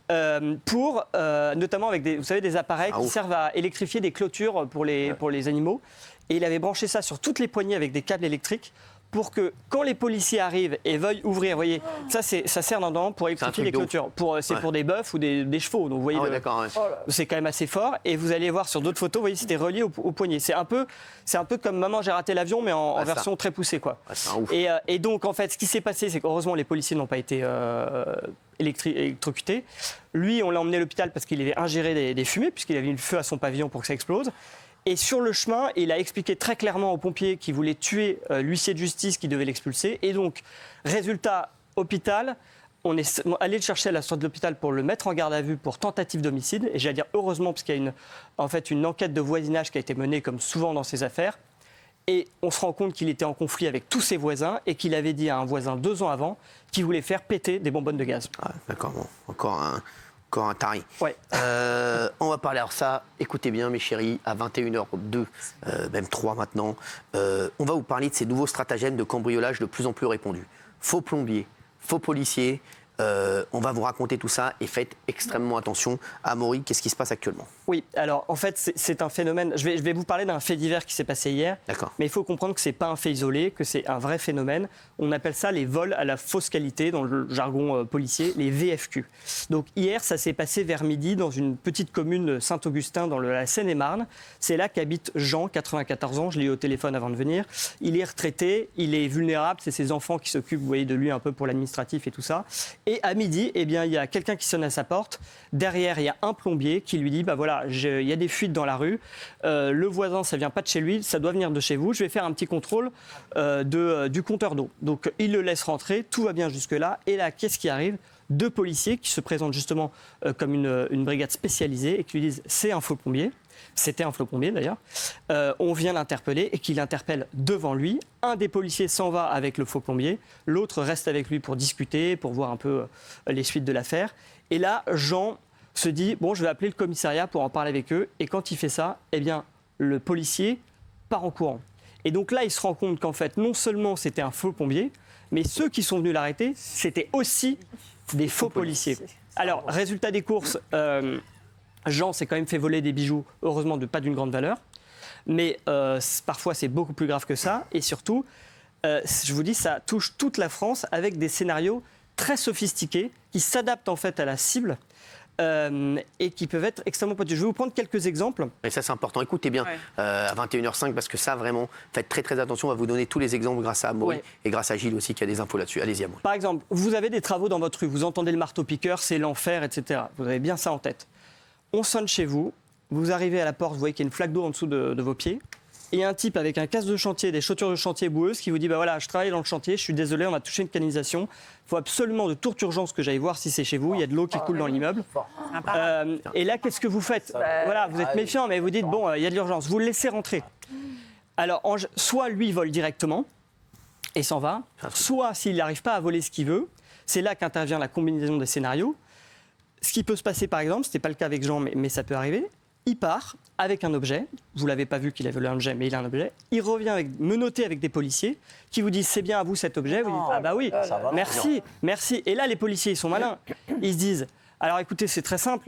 Notamment avec des appareils qui servent à électrifier des clôtures pour les animaux. Et il avait branché ça sur toutes les poignées avec des câbles électriques pour que quand les policiers arrivent et veuillent ouvrir, vous voyez, ça sert normalement pour électrifier les clôtures. C'est pour des bœufs ou des chevaux. Donc vous voyez, c'est quand même assez fort. Et vous allez voir sur d'autres photos, vous voyez, c'était relié au poignet. C'est un peu comme Maman, j'ai raté l'avion, mais en version très poussée, quoi. Et donc en fait, ce qui s'est passé, c'est qu'heureusement les policiers n'ont pas été électrocutés. Lui, on l'a emmené à l'hôpital parce qu'il avait ingéré des fumées, puisqu'il avait mis le feu à son pavillon pour que ça explose. Et sur le chemin, il a expliqué très clairement aux pompiers qu'il voulait tuer l'huissier de justice qui devait l'expulser. Et donc, résultat, hôpital, on est allé le chercher à la sortie de l'hôpital pour le mettre en garde à vue pour tentative d'homicide. Et j'allais dire heureusement, parce qu'il y a une enquête de voisinage qui a été menée comme souvent dans ces affaires. Et on se rend compte qu'il était en conflit avec tous ses voisins et qu'il avait dit à un voisin 2 ans avant qu'il voulait faire péter des bonbonnes de gaz. Ah, d'accord, bon. Encore un taré. Ouais. On va parler, alors ça, écoutez bien mes chéris, à 21h02, même 3 maintenant, on va vous parler de ces nouveaux stratagèmes de cambriolage de plus en plus répandus. Faux plombiers, faux policiers, on va vous raconter tout ça et faites extrêmement attention. Amaury, qu'est-ce qui se passe actuellement? Oui, alors en fait c'est un phénomène, je vais vous parler d'un fait divers qui s'est passé hier, mais il faut comprendre que ce n'est pas un fait isolé, que c'est un vrai phénomène. On appelle ça les vols à la fausse qualité dans le jargon policier, les VFQ. Donc hier ça s'est passé vers midi dans une petite commune de Saint-Augustin dans la Seine-et-Marne. C'est là qu'habite Jean, 94 ans, je l'ai eu au téléphone avant de venir. Il est retraité, il est vulnérable, c'est ses enfants qui s'occupent, vous voyez, de lui un peu pour l'administratif et tout ça. Et à midi, eh bien, il y a quelqu'un qui sonne à sa porte. Derrière, il y a un plombier qui lui dit bah voilà, il y a des fuites dans la rue. Le voisin, ça vient pas de chez lui, ça doit venir de chez vous. Je vais faire un petit contrôle du compteur d'eau. Donc, il le laisse rentrer. Tout va bien jusque-là. Et là, qu'est-ce qui arrive? 2 policiers qui se présentent justement comme une brigade spécialisée et qui lui disent c'est un faux plombier. C'était un faux plombier d'ailleurs. On vient l'interpeller et qu'il interpelle devant lui. Un des policiers s'en va avec le faux plombier, l'autre reste avec lui pour discuter, pour voir un peu les suites de l'affaire. Et là, Jean se dit bon, je vais appeler le commissariat pour en parler avec eux. Et quand il fait ça, eh bien, le policier part en courant. Et donc là, il se rend compte qu'en fait, non seulement c'était un faux plombier, mais ceux qui sont venus l'arrêter, c'était aussi des faux policiers. Alors, résultat des courses, Jean s'est quand même fait voler des bijoux, heureusement pas d'une grande valeur, mais parfois c'est beaucoup plus grave que ça. Et surtout, je vous dis, ça touche toute la France avec des scénarios très sophistiqués qui s'adaptent en fait à la cible. Et qui peuvent être extrêmement pointus. Je vais vous prendre quelques exemples. Et ça, c'est important. Écoutez bien à 21h05, parce que ça, vraiment, faites très très attention. On va vous donner tous les exemples grâce à Amaury et grâce à Gilles aussi, qui a des infos là-dessus. Allez-y, Amaury. Par exemple, vous avez des travaux dans votre rue, vous entendez le marteau-piqueur, c'est l'enfer, etc. Vous avez bien ça en tête. On sonne chez vous, vous arrivez à la porte, vous voyez qu'il y a une flaque d'eau en dessous de vos pieds. Et il y a un type avec un casque de chantier, des chaussures de chantier boueuses qui vous dit bah voilà, je travaille dans le chantier, je suis désolé, on a touché une canalisation. Il faut absolument de toute urgence que j'aille voir si c'est chez vous. Il y a de l'eau qui coule dans l'immeuble. Et là, qu'est-ce que vous faites? Voilà, vous êtes méfiant, mais vous dites bon, il y a de l'urgence. Vous le laissez rentrer. Alors, soit lui vole directement et s'en va, soit s'il n'arrive pas à voler ce qu'il veut, c'est là qu'intervient la combinaison des scénarios. Ce qui peut se passer, par exemple, ce n'était pas le cas avec Jean, mais ça peut arriver. Il part avec un objet. Vous ne l'avez pas vu qu'il a volé un objet, mais il a un objet. Il revient menotté avec des policiers qui vous disent c'est bien à vous cet objet. Vous dites ah bah oui, merci, merci. Et là, les policiers, ils sont malins. Ils se disent alors écoutez, c'est très simple.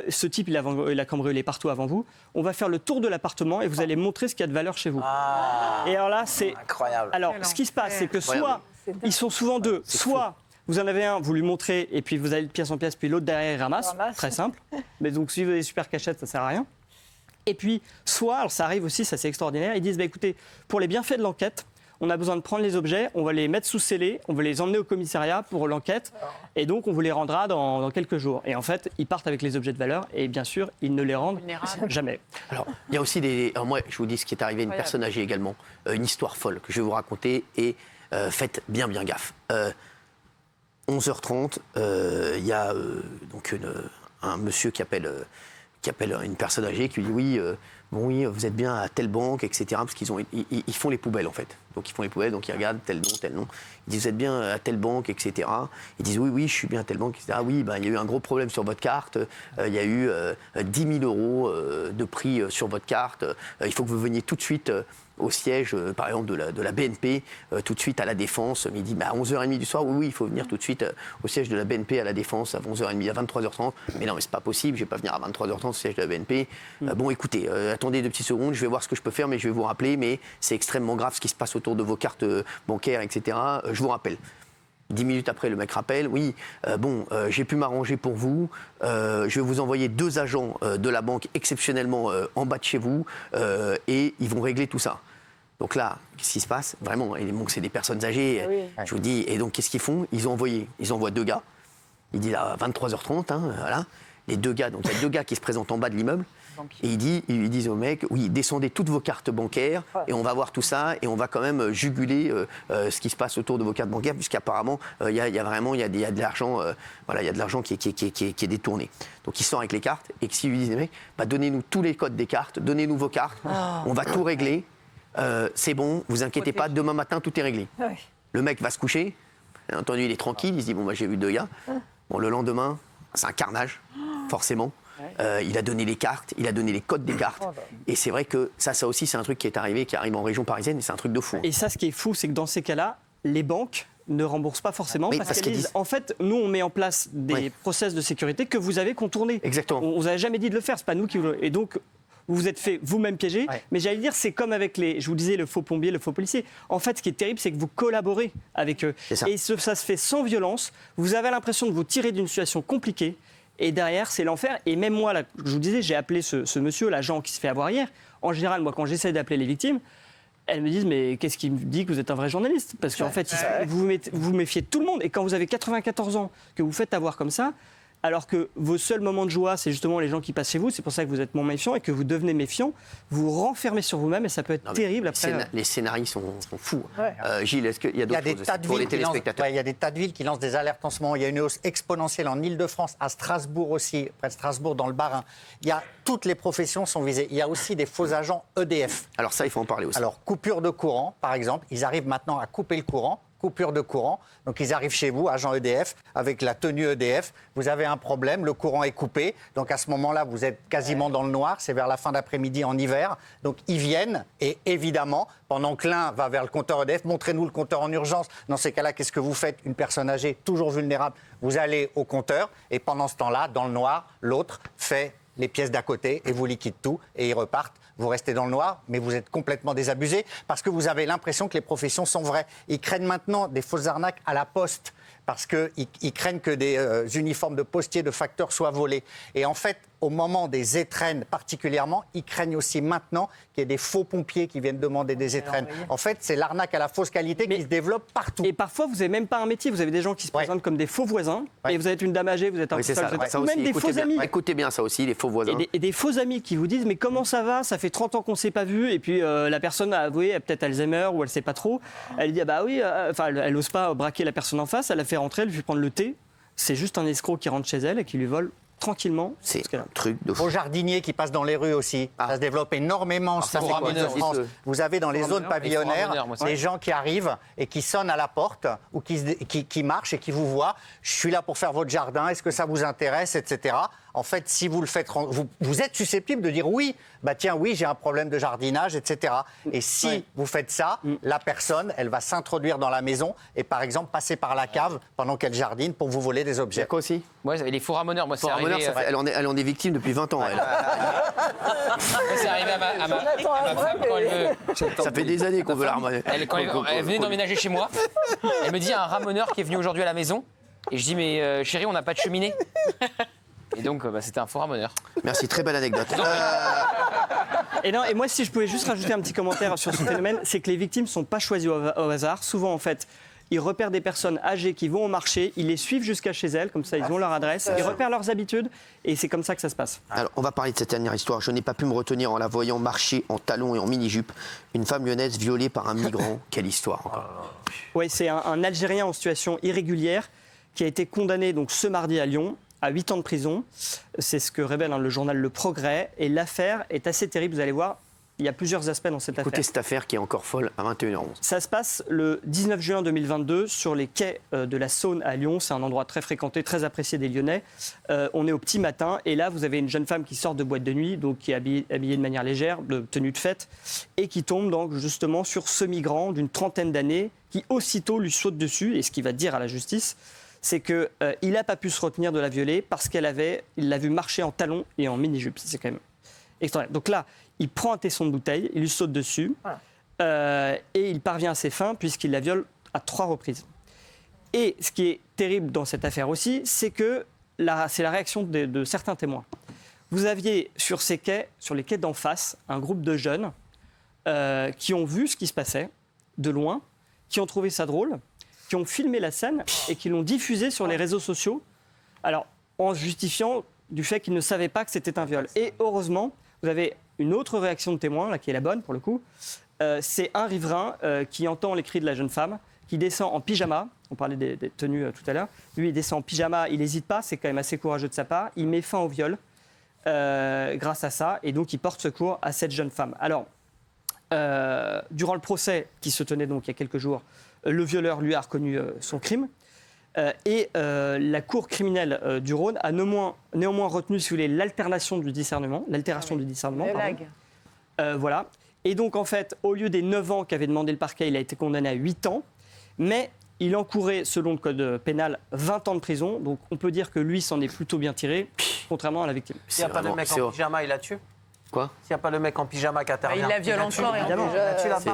Ce type, il a cambriolé partout avant vous. On va faire le tour de l'appartement et vous allez montrer ce qu'il y a de valeur chez vous. Et alors là, c'est incroyable. Alors, ce qui se passe, c'est que soit ils sont souvent deux, soit vous en avez un, vous lui montrez, et puis vous allez de pièce en pièce, puis l'autre derrière, il ramasse. Très simple. Mais donc, si vous avez des super cachettes, ça ne sert à rien. Et puis, soit, alors ça arrive aussi, ça c'est extraordinaire, ils disent, bah, écoutez, pour les bienfaits de l'enquête, on a besoin de prendre les objets, on va les mettre sous scellés, on va les emmener au commissariat pour l'enquête, et donc on vous les rendra dans quelques jours. Et en fait, ils partent avec les objets de valeur, et bien sûr, ils ne les rendent jamais. Alors, il y a aussi des... Alors moi, je vous dis ce qui est arrivé à une personne âgée également, une histoire folle que je vais vous raconter, et faites bien gaffe. 11h30, il y a donc un monsieur qui appelle une personne âgée qui lui dit oui, oui, vous êtes bien à telle banque, etc. Parce ils font les poubelles en fait. Donc ils font les poubelles, donc ils regardent tel nom. Ils disent vous êtes bien à telle banque, etc. Ils disent oui, je suis bien à telle banque, etc. Oui, il y a eu un gros problème sur votre carte. Il y a eu 10 000 euros de prix sur votre carte. Il faut que vous veniez tout de suite au siège, par exemple, de la BNP, tout de suite à la Défense. Mais il dit, à 11h30 du soir, oui, il faut venir tout de suite au siège de la BNP à la Défense, à 11h30, à 23h30. Mais non, mais c'est pas possible, je vais pas venir à 23h30 au siège de la BNP. Bon, écoutez, attendez 2 petites secondes, je vais voir ce que je peux faire, mais je vais vous rappeler, mais c'est extrêmement grave ce qui se passe autour de vos cartes bancaires, etc. Je vous rappelle. 10 minutes après, le mec rappelle, oui, j'ai pu m'arranger pour vous, je vais vous envoyer 2 agents de la banque exceptionnellement en bas de chez vous, et ils vont régler tout ça. Donc là, qu'est-ce qui se passe? Vraiment, c'est des personnes âgées, je vous dis, et donc qu'est-ce qu'ils font? Ils envoient 2 gars, ils disent à 23h30, voilà, les 2 gars, donc il y a 2 gars qui se présentent en bas de l'immeuble, et ils disent au mec, oui, descendez toutes vos cartes bancaires et on va voir tout ça et on va quand même juguler ce qui se passe autour de vos cartes bancaires puisqu'apparemment il y a de l'argent, il y a de l'argent qui est détourné. Donc ils sortent avec les cartes et s'ils lui disent les mecs, donnez-nous tous les codes des cartes, donnez-nous vos cartes, on va tout régler, c'est bon, vous inquiétez pas, demain matin tout est réglé. Le mec va se coucher, bien entendu il est tranquille, il se dit j'ai vu 2 gars. Bon, le lendemain, c'est un carnage, forcément. Il a donné les cartes, il a donné les codes des cartes. Et c'est vrai que ça aussi, c'est un truc qui arrive en région parisienne et c'est un truc de fou. Et ça, ce qui est fou, c'est que dans ces cas-là, les banques ne remboursent pas forcément parce qu'elles disent, en fait, nous, on met en place des process de sécurité que vous avez contournés. Exactement. On vous a jamais dit de le faire, c'est pas nous qui vous... Et donc, vous vous êtes fait vous-même piéger. Mais j'allais dire, c'est comme avec je vous disais, le faux plombier, le faux policier. En fait, ce qui est terrible, c'est que vous collaborez avec eux. Et ça se fait sans violence. Vous avez l'impression de vous tirer d'une situation compliquée. Et derrière, c'est l'enfer. Et même moi, là, je vous disais, j'ai appelé ce monsieur, l'agent qui se fait avoir hier. En général, moi, quand j'essaie d'appeler les victimes, elles me disent, mais qu'est-ce qui me dit que vous êtes un vrai journaliste? Parce qu'en fait, vous méfiez de tout le monde. Et quand vous avez 94 ans, que vous faites avoir comme ça, alors que vos seuls moments de joie, c'est justement les gens qui passent chez vous. C'est pour ça que vous êtes moins méfiant et que vous devenez méfiant. Vous vous renfermez sur vous-même et ça peut être terrible après. Les scénarios sont fous. Gilles, est-ce qu'il y a d'autres choses pour les téléspectateurs? Il y a des tas de villes qui lancent des alertes en ce moment. Il y a une hausse exponentielle en Ile-de-France, à Strasbourg aussi, près de Strasbourg, dans le Bas-Rhin. Toutes les professions sont visées. Il y a aussi des faux agents EDF. Alors ça, il faut en parler aussi. Alors, coupure de courant, par exemple. Ils arrivent maintenant à couper le courant. Coupure de courant. Donc, ils arrivent chez vous, agent EDF, avec la tenue EDF. Vous avez un problème, le courant est coupé. Donc, à ce moment-là, vous êtes quasiment dans le noir. C'est vers la fin d'après-midi en hiver. Donc, ils viennent et évidemment, pendant que l'un va vers le compteur EDF, montrez-nous le compteur en urgence. Dans ces cas-là, qu'est-ce que vous faites? Une personne âgée, toujours vulnérable, vous allez au compteur et pendant ce temps-là, dans le noir, l'autre fait les pièces d'à côté et vous liquide tout et ils repartent. Vous restez dans le noir, mais vous êtes complètement désabusé parce que vous avez l'impression que les professions sont vraies. Ils craignent maintenant des fausses arnaques à la poste parce qu'ils craignent que des uniformes de postiers, de facteurs soient volés. Et en fait, au moment des étrennes particulièrement, ils craignent aussi maintenant qu'il y ait des faux pompiers qui viennent demander des étrennes. En fait, c'est l'arnaque à la fausse qualité qui se développe partout. Et parfois, vous n'avez même pas un métier. Vous avez des gens qui se présentent comme des faux voisins. Et vous êtes une dame âgée, vous êtes un ou même des faux amis. Écoutez bien ça aussi, les faux voisins. Et des faux amis qui vous disent « Mais comment ça va? Ça fait 30 ans qu'on ne s'est pas vu. » Et puis la personne a avoué, peut-être Alzheimer ou elle ne sait pas trop. Elle dit « Ah bah oui. » Enfin, elle n'ose pas braquer la personne en face. Elle la fait rentrer, elle lui fait prendre le thé. C'est juste un escroc qui rentre chez elle et qui lui vole tranquillement. C'est un truc de fou. Aux jardiniers qui passent dans les rues aussi. Ça se développe énormément. Ça, France. Vous avez dans les zones pavillonnaires des gens qui arrivent et qui sonnent à la porte ou qui marchent et qui vous voient. Je suis là pour faire votre jardin. Est-ce que ça vous intéresse, etc. En fait, si vous le faites, vous êtes susceptible de dire oui, bah tiens, oui, j'ai un problème de jardinage, etc. Et si vous faites ça, la personne, elle va s'introduire dans la maison et par exemple passer par la cave pendant qu'elle jardine pour vous voler des objets. Quoi aussi? Ouais, les faux ramoneurs, moi c'est arrivé. Elle en est victime depuis 20 ans. Elle. C'est arrivé à ma femme quand elle veut. Ça fait des années qu'on veut la ramoner. Quand elle venait d'emménager chez moi, elle me dit il y a un ramoneur qui est venu aujourd'hui à la maison. Et je dis mais chérie, on n'a pas de cheminée. Et donc, c'était un faux ramoneur. Merci, très belle anecdote. Et moi, si je pouvais juste rajouter un petit commentaire sur ce phénomène, c'est que les victimes ne sont pas choisies au hasard. Souvent, en fait, ils repèrent des personnes âgées qui vont au marché, ils les suivent jusqu'à chez elles, comme ça, ils ont leur adresse, ils repèrent leurs habitudes, et c'est comme ça que ça se passe. Alors, on va parler de cette dernière histoire. Je n'ai pas pu me retenir en la voyant marcher en talons et en mini-jupe. Une femme lyonnaise violée par un migrant. Quelle histoire encore. Oui, c'est un Algérien en situation irrégulière qui a été condamné donc, ce mardi à Lyon à 8 ans de prison. C'est ce que révèle le journal Le Progrès. Et l'affaire est assez terrible, vous allez voir. Il y a plusieurs aspects dans cette affaire. Écoutez cette affaire qui est encore folle à 21h11. Ça se passe le 19 juin 2022 sur les quais de la Saône à Lyon. C'est un endroit très fréquenté, très apprécié des Lyonnais. On est au petit matin et là, vous avez une jeune femme qui sort de boîte de nuit, donc qui est habillée de manière légère, de tenue de fête, et qui tombe donc justement sur ce migrant d'une trentaine d'années qui aussitôt lui saute dessus. Et ce qu'il va dire à la justice, c'est qu'il n'a pas pu se retenir de la violer parce il l'a vu marcher en talons et en mini-jupe. C'est quand même extraordinaire. Donc là, il prend un tesson de bouteille, il lui saute dessus et il parvient à ses fins puisqu'il la viole à 3 reprises. Et ce qui est terrible dans cette affaire aussi, c'est que c'est la réaction de certains témoins. Vous aviez sur les quais d'en face, un groupe de jeunes qui ont vu ce qui se passait de loin, qui ont trouvé ça drôle, qui ont filmé la scène et qui l'ont diffusée sur les réseaux sociaux, alors en justifiant du fait qu'ils ne savaient pas que c'était un viol. Et heureusement, vous avez une autre réaction de témoin, là, qui est la bonne pour le coup. C'est un riverain qui entend les cris de la jeune femme, qui descend en pyjama. On parlait des tenues tout à l'heure. Lui, il descend en pyjama, il n'hésite pas, c'est quand même assez courageux de sa part. Il met fin au viol grâce à ça, et donc il porte secours à cette jeune femme. Alors, durant le procès qui se tenait donc il y a quelques jours, le violeur, lui, a reconnu son crime. Et la cour criminelle du Rhône a néanmoins retenu, si vous voulez, l'altération du discernement. Voilà. Et donc, en fait, au lieu des 9 ans qu'avait demandé le parquet, il a été condamné à 8 ans. Mais il encourait, selon le code pénal, 20 ans de prison. Donc, on peut dire que lui s'en est plutôt bien tiré, contrairement à la victime. S'il n'y a pas de mec en pyjama, il la tue. Quoi? S'il n'y a pas le mec en pyjama qui intervient. Il la viole encore, évidemment.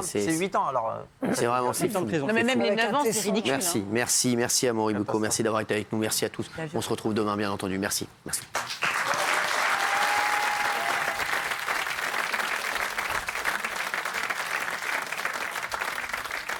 C'est 8 ans, alors. C'est vraiment 8 ans de prison. Non, mais même les 9 ans, c'est ridicule. Merci, Amaury Bucco. Merci d'avoir été avec nous. Merci à tous. On se retrouve demain, bien entendu. Merci.